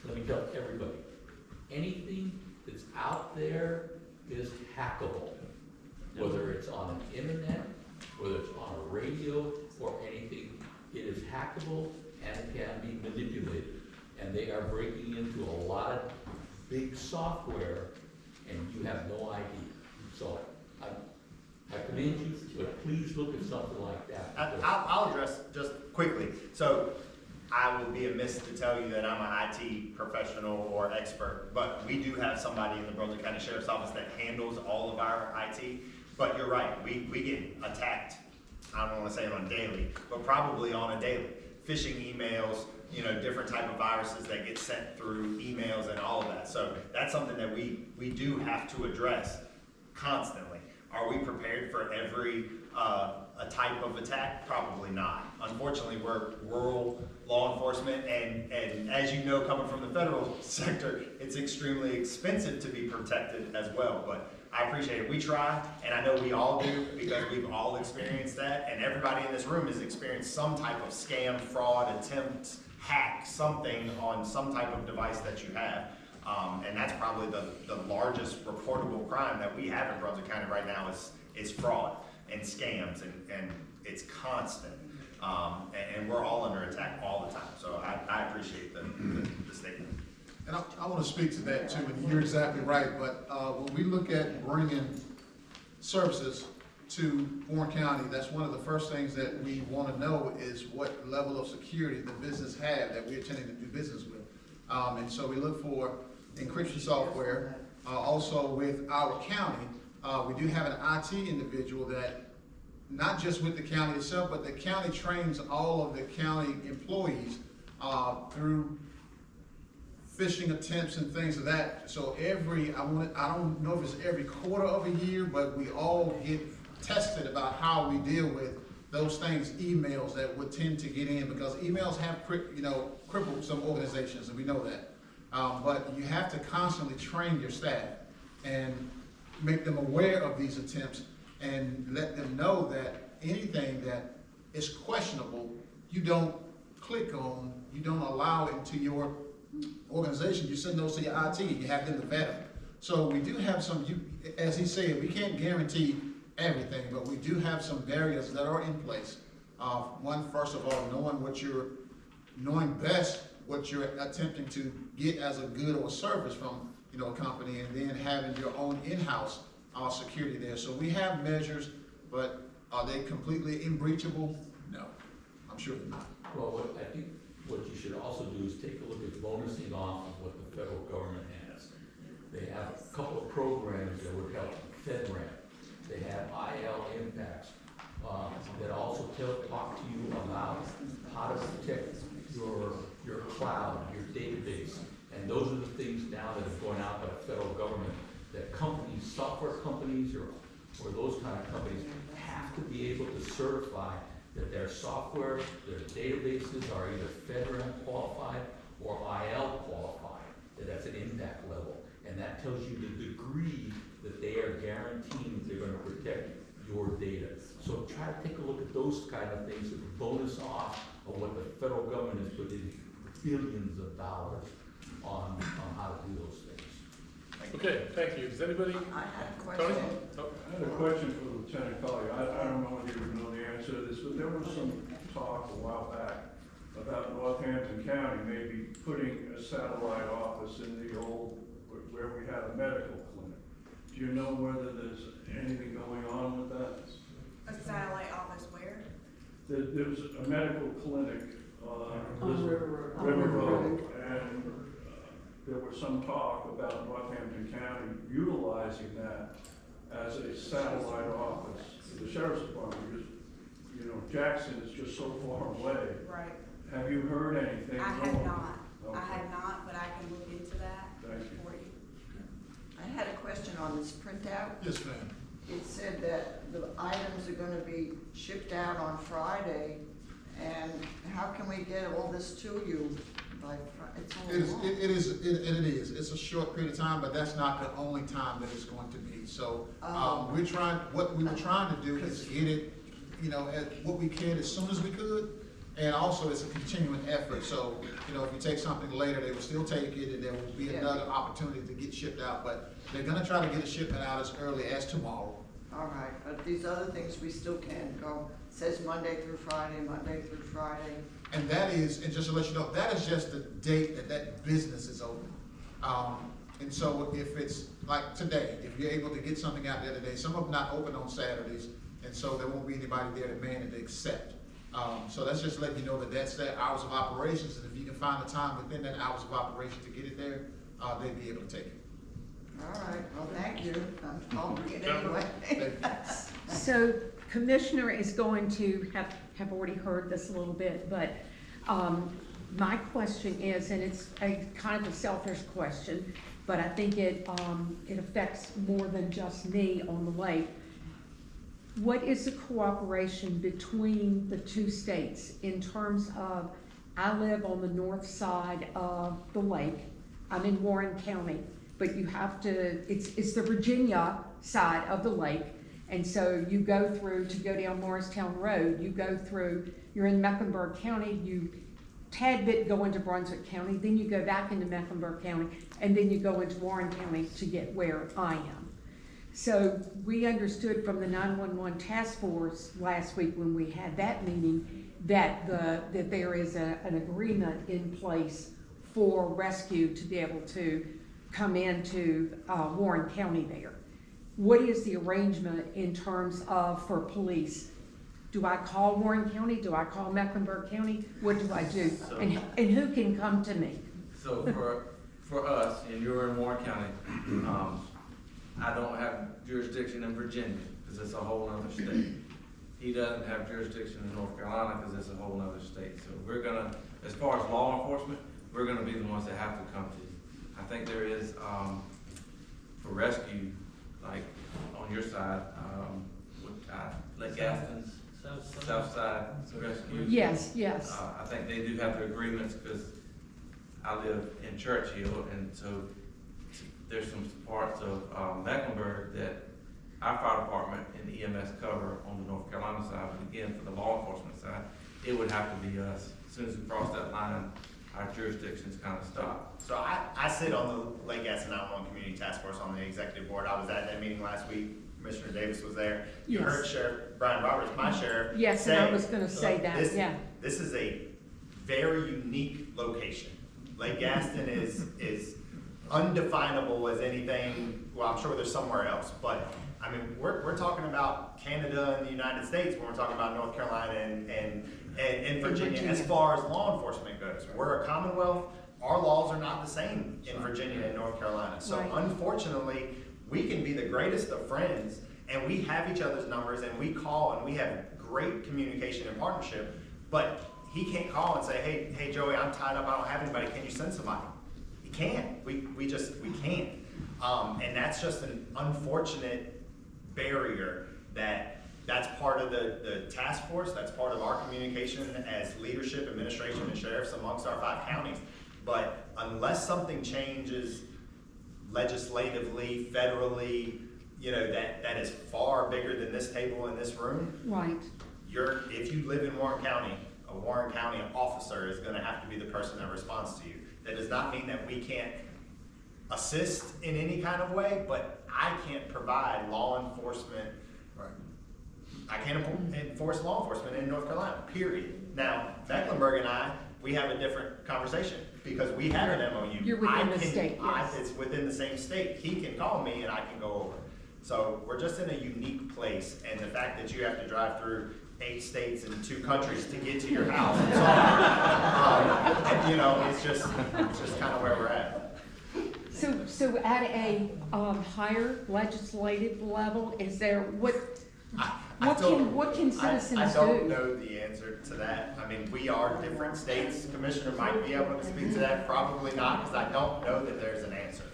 let me tell everybody, anything that's out there is hackable. Whether it's on an internet, whether it's on a radio or anything, it is hackable and it can be manipulated. And they are breaking into a lot of big software and you have no idea. So I commend you, but please look at something like that. I'll address just quickly. So I will be amiss to tell you that I'm an IT professional or expert, but we do have somebody in the Brunswick County Sheriff's Office that handles all of our IT. But you're right, we get attacked, I don't wanna say it on daily, but probably on a daily. Phishing emails, you know, different type of viruses that get sent through emails and all of that. So that's something that we do have to address constantly. Are we prepared for every a type of attack? Probably not. Unfortunately, we're rural law enforcement, and as you know, coming from the federal sector, it's extremely expensive to be protected as well. But I appreciate it. We try, and I know we all do, because we've all experienced that, and everybody in this room has experienced some type of scam, fraud, attempt, hack, something on some type of device that you have. And that's probably the largest reportable crime that we have in Brunswick County right now is fraud and scams, and it's constant. And we're all under attack all the time. So I appreciate the statement. And I want to speak to that too, and you're exactly right, but when we look at bringing services to Warren County, that's one of the first things that we want to know is what level of security the business have that we're intending to do business with. And so we look for encryption software. Also with our county, we do have an IT individual that, not just with the county itself, but the county trains all of the county employees through phishing attempts and things of that. So I don't know if it's every quarter of a year, but we all get tested about how we deal with those things, emails that would tend to get in, because emails have crippled some organizations, and we know that. But you have to constantly train your staff and make them aware of these attempts and let them know that anything that is questionable, you don't click on, you don't allow it into your organization. You send those to your IT, you have them to vet them. So we do have some, as he said, we can't guarantee everything, but we do have some barriers that are in place. One, first of all, knowing best what you're attempting to get as a good or a service from a company, and then having your own in-house security there. So we have measures, but are they completely unbreachable? No, I'm sure they're not. Well, I think what you should also do is take a look at bonusing off of what the federal government has. They have a couple of programs that would help FedRAMP. They have IL impacts that also talk to you about how to protect your cloud, your database. And those are the things now that are going out by the federal government that companies, software companies or those kind of companies have to be able to certify that their software, their databases are either FedRAMP qualified or IL qualified, that's an impact level. And that tells you the degree that they are guaranteeing they're going to protect your data. So try to take a look at those kind of things that bonus off of what the federal government has put in billions of dollars on how to do those things. Okay, thank you. Does anybody? I had a Tony? question. Oh, I had a question for Lieutenant Collier. I don't know if you know the answer to this, but there was some talk a while back about Northampton County maybe putting a satellite office in the old, where we had a medical clinic. Do you know whether there's anything going on with that? A satellite office where? There's a medical clinic on River Road. River Road, and there was some talk about Northampton County utilizing that as a satellite office for the sheriff's department, because, Jackson is just so far away. Right. Have you heard anything? I have not. Okay. I have not, but I can look into that Thank you. for you. I had a question on this printout. Yes, ma'am. It said that the items are gonna be shipped out on Friday, and how can we get all this to you by Friday? It is. It's a short period of time, but that's not the only time that it's going to be. So, what we were trying to do is get it, what we can as soon as we could, And also, it's a continuing effort, so, you know, if you take something later, they will still take it, and there will be Yeah. another opportunity to get shipped out, but they're gonna try to get a shipment out as early as tomorrow. All right, but these other things, we still can go, says Monday through Friday, Monday through Friday. And that is, and just to let you know, that is just the date that that business is open. And so if it's like today, if you're able to get something out there today, some of them not open on Saturdays, and so there won't be anybody there to man it to accept. So that's just letting you know that that's their hours of operations, and if you can find the time within that hours of operation to get it there, they'd be able to take it. All right, well, thank you. I'll bring it anyway. So Commissioner is going to have already heard this a little bit, but my question is, and it's a kind of a selfish question, but I think it affects more than just me on the lake. What is the cooperation between the two states in terms of, I live on the north side of the lake, I'm in Warren County, but you have to, it's the Virginia side of the lake, and so you go through, to go down Morristown Road, you go through, you're in Mecklenburg County, you tad bit go into Brunswick County, then you go back into Mecklenburg County, and then you go into Warren County to get where I am. So we understood from the 911 task force last week when we had that meeting that that there is an agreement in place for rescue to be able to come into Warren County there. What is the arrangement in terms of for police? Do I call Warren County? Do I call Mecklenburg County? What do I do? And who can come to me? So for us, and you're in Warren County, I don't have jurisdiction in Virginia, because it's a whole other state. He doesn't have jurisdiction in North Carolina, because it's a whole other state. So we're gonna, as far as law enforcement, we're gonna be the ones that have to come to you. I think there is, for rescue, like on your side, Lake Gaston's, South Side Rescue. Yes, yes. I think they do have their agreements, because I live in Churchill, and so there's some parts of Mecklenburg that our fire department and the EMS cover on the North Carolina side, but again, for the law enforcement side, it would have to be us. As soon as we cross that line, our jurisdictions kind of stop. So I sit on the Lake Gaston 911 Community Task Force on the executive board. I was at that meeting last week. Commissioner Davis was there. You Yes. heard Sheriff Brian Roberts, my sheriff. Yes, and I was gonna say that, this, yeah. This is a very unique location. Lake Gaston is undefinable as anything, well, I'm sure there's somewhere else, but I mean, we're talking about Canada and the United States when we're talking about North Carolina and Virginia as far as law enforcement goes. We're a Commonwealth, our laws are not the same in Virginia and North Carolina. So Right. Unfortunately, we can be the greatest of friends and we have each other's numbers and we call and we have great communication and partnership, but he can't call and say, hey Joey, I'm tied up, I don't have anybody, can you send somebody? He can't, we can't. And that's just an unfortunate barrier that's part of the task force, that's part of our communication as leadership, administration, and sheriffs amongst our 5 counties. But unless something changes legislatively, federally, you know, that is far bigger than this table in this room, Right. if you live in Warren County, a Warren County officer is gonna have to be the person that responds to you. That does not mean that we can't assist in any kind of way, but I can't provide law enforcement. Right. I can't enforce law enforcement in North Carolina, period. Now, Mecklenburg and we have a different conversation because we have an MOU. You're within the state, yes. It's within the same state. He can call me and I can go over. So we're just in a unique place, and the fact that you have to drive through 8 states and 2 countries to get to your house, and, you know, it's just kind of where we're at. So at a higher legislative level, is there, what can citizens I don't do? know the answer to that. I mean, we are different states. Commissioner might be able to speak to that, probably not, because I don't know that there's an answer.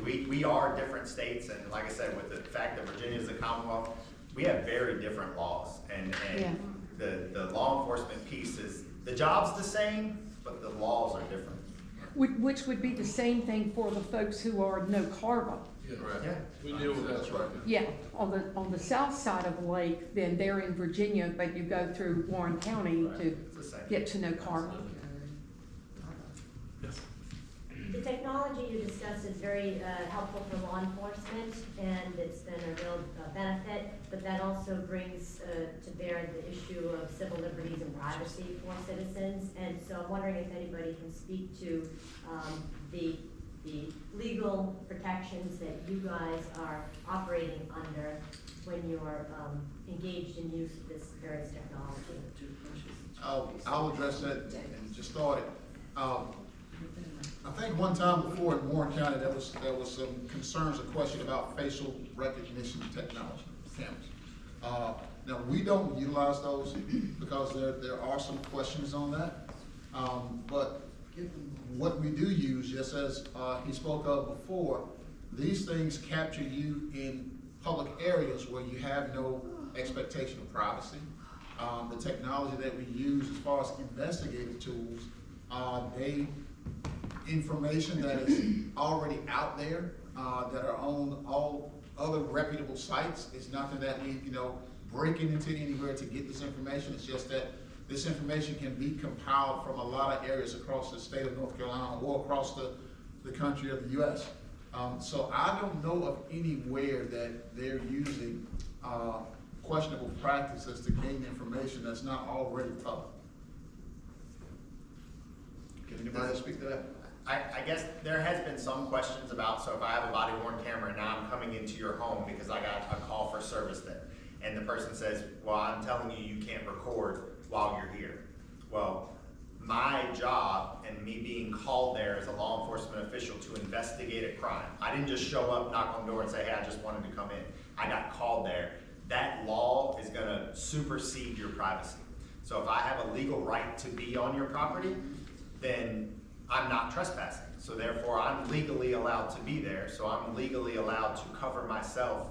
We are different states, and like I said, with the fact that Virginia is a Commonwealth, we have very different laws, and Yeah. the law enforcement piece is, the job's the same, but the laws are different. Which would be the same thing for the folks who are no carva. Yeah, Yeah. we deal with that right now. Yeah, on the south side of the lake, then they're in Virginia, but you go through Warren County to It's the same. get to know Carmel. Yes. The technology you discussed is very helpful for law enforcement, and it's been a real benefit, but that also brings to bear the issue of civil liberties and privacy for citizens. And so I'm wondering if anybody can speak to the legal protections that you guys are operating under when you're engaged in use of this various technology. I'll address that and just start it. I think one time before in Warren County, there was some concerns or question about facial recognition technology, cameras. Now, we don't utilize those because there are some questions on that. But what we do use, just as he spoke of before, these things capture you in public areas where you have no expectation of privacy. The technology that we use as far as investigative tools, information that is already out there, that are on all other reputable sites. It's nothing that we, breaking into anywhere to get this information. It's just that this information can be compiled from a lot of areas across the state of North Carolina or across the country of the U.S. So I don't know of anywhere that they're using questionable practices to gain information that's not already public. Can anybody else speak to that? I guess there has been some questions about, so if I have a body worn camera and now I'm coming into your home because I got a call for service there, and the person says, well, I'm telling you, you can't record while you're here. Well, my job and me being called there as a law enforcement official to investigate a crime. I didn't just show up, knock on the door and say, hey, I just wanted to come in. I got called there. That law is gonna supersede your privacy. So if I have a legal right to be on your property, then I'm not trespassing. So therefore, I'm legally allowed to be there. So I'm legally allowed to cover myself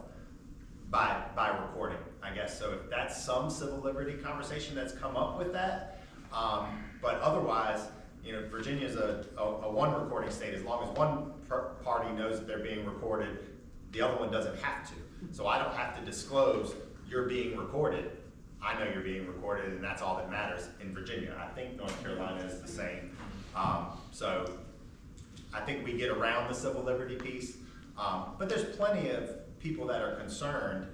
by recording, I guess. So if that's some civil liberty conversation that's come up with that, but otherwise, Virginia's a one recording state. As long as one party knows that they're being recorded, the other one doesn't have to. So I don't have to disclose you're being recorded. I know you're being recorded, and that's all that matters in Virginia. I think North Carolina is the same. So I think we get around the civil liberty piece, but there's plenty of people that are concerned.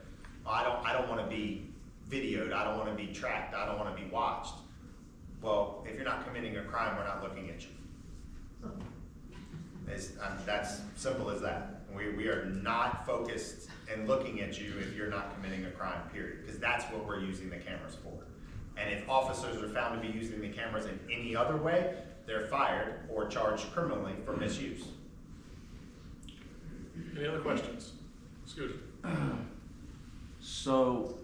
I don't want to be videoed. I don't want to be tracked. I don't want to be watched. Well, if you're not committing a crime, we're not looking at you. That's simple as that. We are not focused and looking at you if you're not committing a crime, period, because that's what we're using the cameras for. And if officers are found to be using the cameras in any other way, they're fired or charged criminally for misuse. Any other questions? Scooter. So,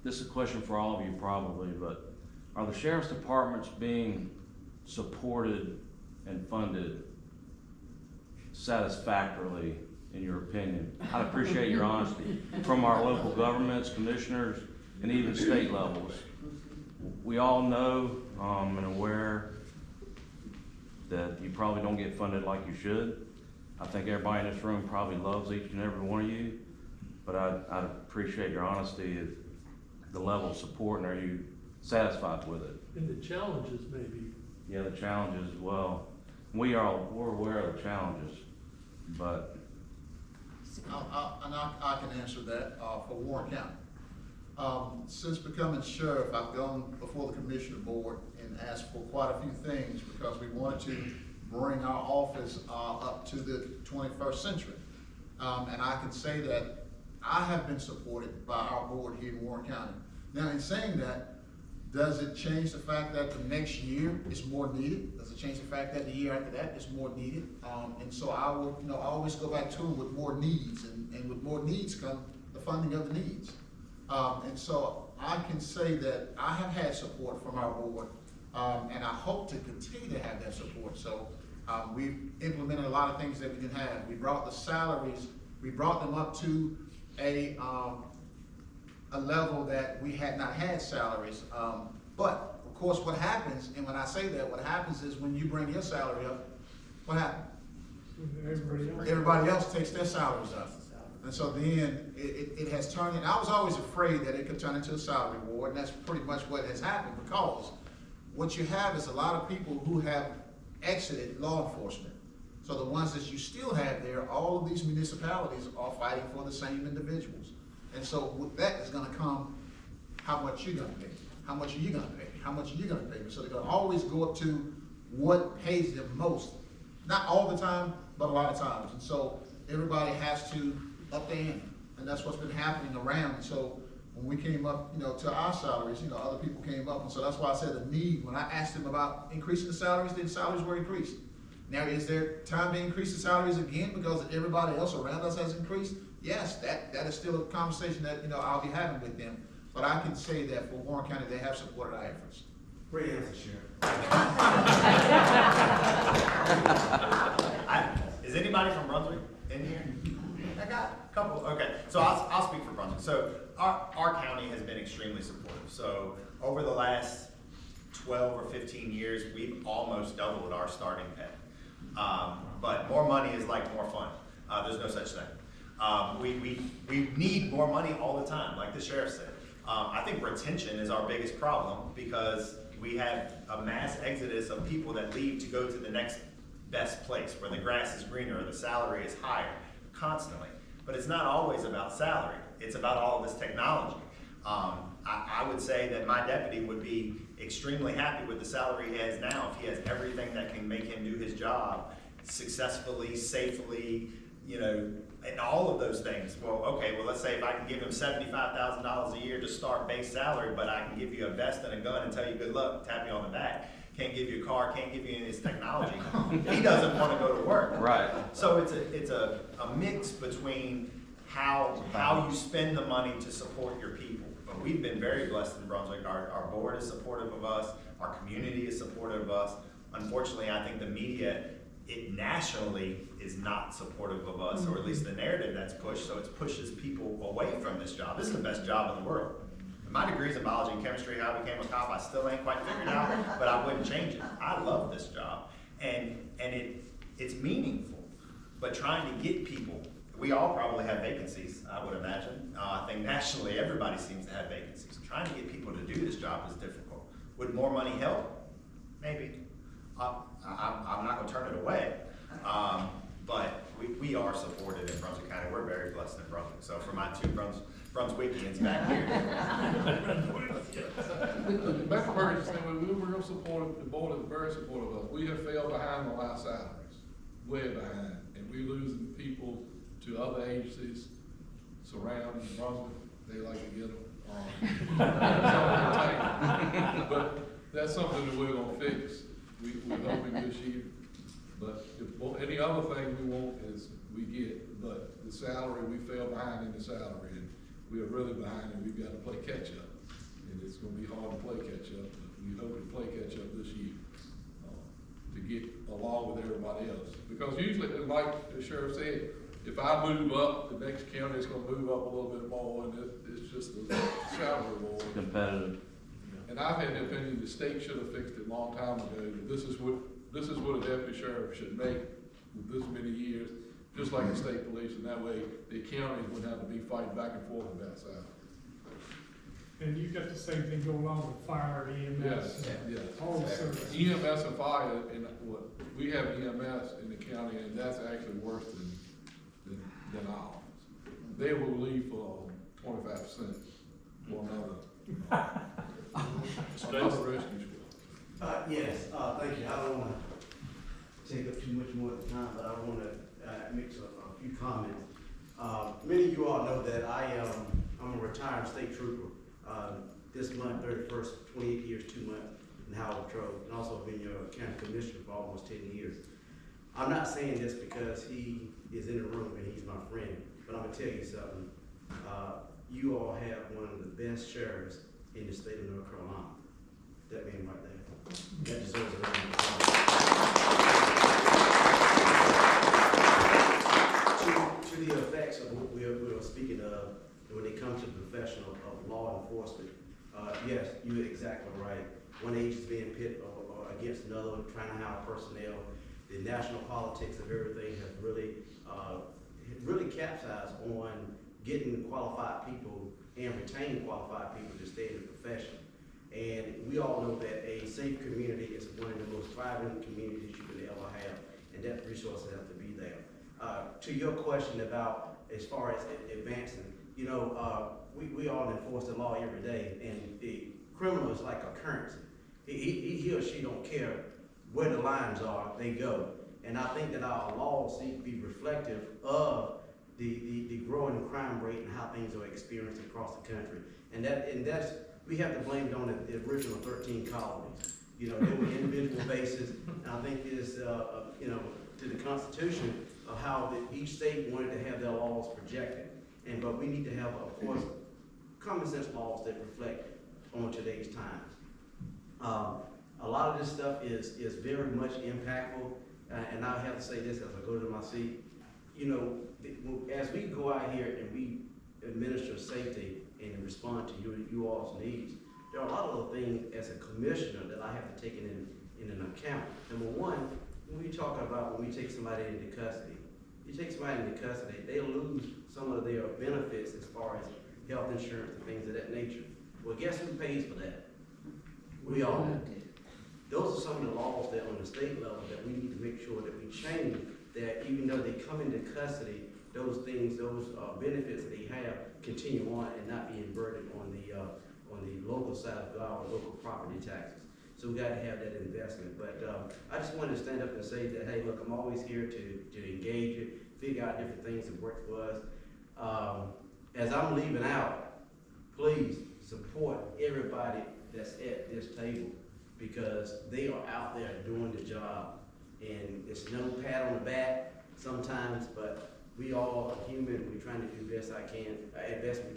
this is a question for all of you probably, but are the sheriff's departments being supported and funded satisfactorily, in your opinion? I'd appreciate your honesty. From our local governments, commissioners, and even state levels. We all know and aware that you probably don't get funded like you should. I think everybody in this room probably loves each and every one of you, but I'd appreciate your honesty at the level of support, and are you satisfied with it? And the challenges maybe. Yeah, the challenges as well. We're aware of the challenges, but. I can answer that for Warren County. Since becoming sheriff, I've gone before the commissioner board and asked for quite a few things because we wanted to bring our office up to the 21st century. And I can say that I have been supported by our board here in Warren County. Now, in saying that, does it change the fact that the next year is more needed? Does it change the fact that the year after that is more needed? And so I will, I always go back to them with more needs, and with more needs come the funding of the needs. And so I can say that I have had support from our board, and I hope to continue to have that support. So we've implemented a lot of things that we didn't have. We brought the salaries, we brought them up to a level that we had not had salaries. But of course what happens, and when I say that, what happens is when you bring your salary up, what happens? everybody else takes their salaries up. And so then it has turned, and I was always afraid that it could turn into a salary war, and that's pretty much what has happened, because what you have is a lot of people who have exited law enforcement. So the ones that you still have there, all of these municipalities are fighting for the same individuals. And so with that is gonna come, how much you gonna pay? How much are you gonna pay? How much are you gonna pay? So they're gonna always go up to what pays them most. Not all the time, but a lot of times. And so everybody has to up the ante. And that's what's been happening around. And so when we came up, to our salaries, other people came up. And so that's why I said the need, when I asked them about increasing the salaries, then salaries were increased. Now, is there time to increase the salaries again because everybody else around us has increased? Yes, that is still a conversation that, I'll be having with them. But I can say that for Warren County, they have supported our efforts. Great answer, Sheriff. Is anybody from Brunswick in here? I got a couple. Okay, so I'll speak for Brunswick. So our county has been extremely supportive. So over the last 12 or 15 years, we've almost doubled our starting pay. But more money is like more fun. There's no such thing. We need more money all the time, like the sheriff said. I think retention is our biggest problem because we have a mass exodus of people that leave to go to the next best place where the grass is greener or the salary is higher constantly. But it's not always about salary. It's about all of this technology. I would say that my deputy would be extremely happy with the salary he has now if he has everything that can make him do his job successfully, safely, and all of those things. Well, okay, let's say if I can give him $75,000 a year to start base salary, but I can give you a vest and a gun and tell you good luck, tap you on the back, can't give you a car, can't give you any of this technology, he doesn't want to go to work. Right. So it's a mix between how you spend the money to support your people. But we've been very blessed in Brunswick. Our board is supportive of us. Our community is supportive of us. Unfortunately, I think the media, it nationally is not supportive of us, or at least the narrative that's pushed, so it pushes people away from this job. This is the best job in the world. My degrees in biology and chemistry, how I became a cop, I still ain't quite figured out, but I wouldn't change it. I love this job, and it's meaningful, but trying to get people, we all probably have vacancies, I would imagine. I think nationally, everybody seems to have vacancies. Trying to get people to do this job is difficult. Would more money help? Maybe. I'm not gonna turn it away, but we are supported in Brunswick County. We're very blessed in Brunswick. So for my two Brunswickians back here. Back emergency, we were real supportive, the board is very supportive of us. We have fell behind on our salaries, way behind, and we're losing people to other agencies surrounding Brunswick. They like to get them. But that's something that we're gonna fix. We're hoping this year. But any other thing we want is we get, but the salary, we fell behind in the salary, and we are really behind, and we've got to play catch up. And it's gonna be hard to play catch up, but we hope to play catch up this year to get along with everybody else. Because usually, like the sheriff said, if I move up, the next county is gonna move up a little bit more, and it's just a salary war. Competitive. And I've had the opinion the state should have fixed it a long time ago. This is what a deputy sheriff should make with this many years, just like the state police, and that way the counties wouldn't have to be fighting back and forth about salary. And you've got the same thing going on with fire and EMS. Yes. All the services. EMS and fire, and what, we have EMS in the county, and that's actually worse than ours. They will leave for 25% for another rescue squad. Yes, thank you. I don't want to take up too much more of the time, but I want to make a few comments. Many of you all know that I'm a retired state trooper. This month, 31st, 28 years, 2 months in Howard Patrol, and also been your county commissioner for almost 10 years. I'm not saying this because he is in the room and he's my friend, but I'm going to tell you something. You all have one of the best sheriffs in the state of North Carolina. That man right there. That deserves a round of applause. To the effects of what we were speaking of, when it comes to the profession of law enforcement, yes, you're exactly right. One agency being pit against another, trying to hire personnel, the national politics of everything has really capsized on getting qualified people and retaining qualified people to stay in the profession. And we all know that a safe community is one of the most thriving communities you can ever have, and that resources have to be there. To your question about as far as advancing, we all enforce the law every day, and the criminal is like a currency. He or she don't care where the lines are, they go. And I think that our laws need to be reflective of the growing crime rate and how things are experienced across the country. And we have to blame it on the original 13 colonies. They were individual bases, and I think it's, to the Constitution of how each state wanted to have their laws projected. But we need to have, of course, common sense laws that reflect on today's times. A lot of this stuff is very much impactful, and I have to say this as I go to my seat. As we go out here and we administer safety and respond to you all's needs, there are a lot of things as a commissioner that I have to take in an account. Number one, when we talk about when we take somebody into custody, you take somebody into custody, they lose some of their benefits as far as health insurance and things of that nature. Well, guess who pays for that? We all do. Those are some of the laws that on the state level that we need to make sure that we change, that even though they come into custody, those things, those benefits that they have continue on and not being burdened on the local side of our local property taxes. So we got to have that investment. But I just wanted to stand up and say that, hey, look, I'm always here to engage you, figure out different things that work for us. As I'm leaving out, please support everybody that's at this table, because they are out there doing the job. And it's no pat on the back sometimes, but we all are human. We're trying to do best we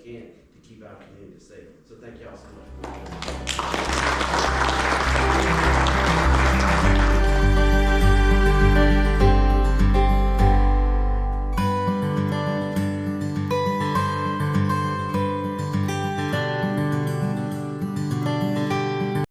can to keep our community safe. So thank y'all so much.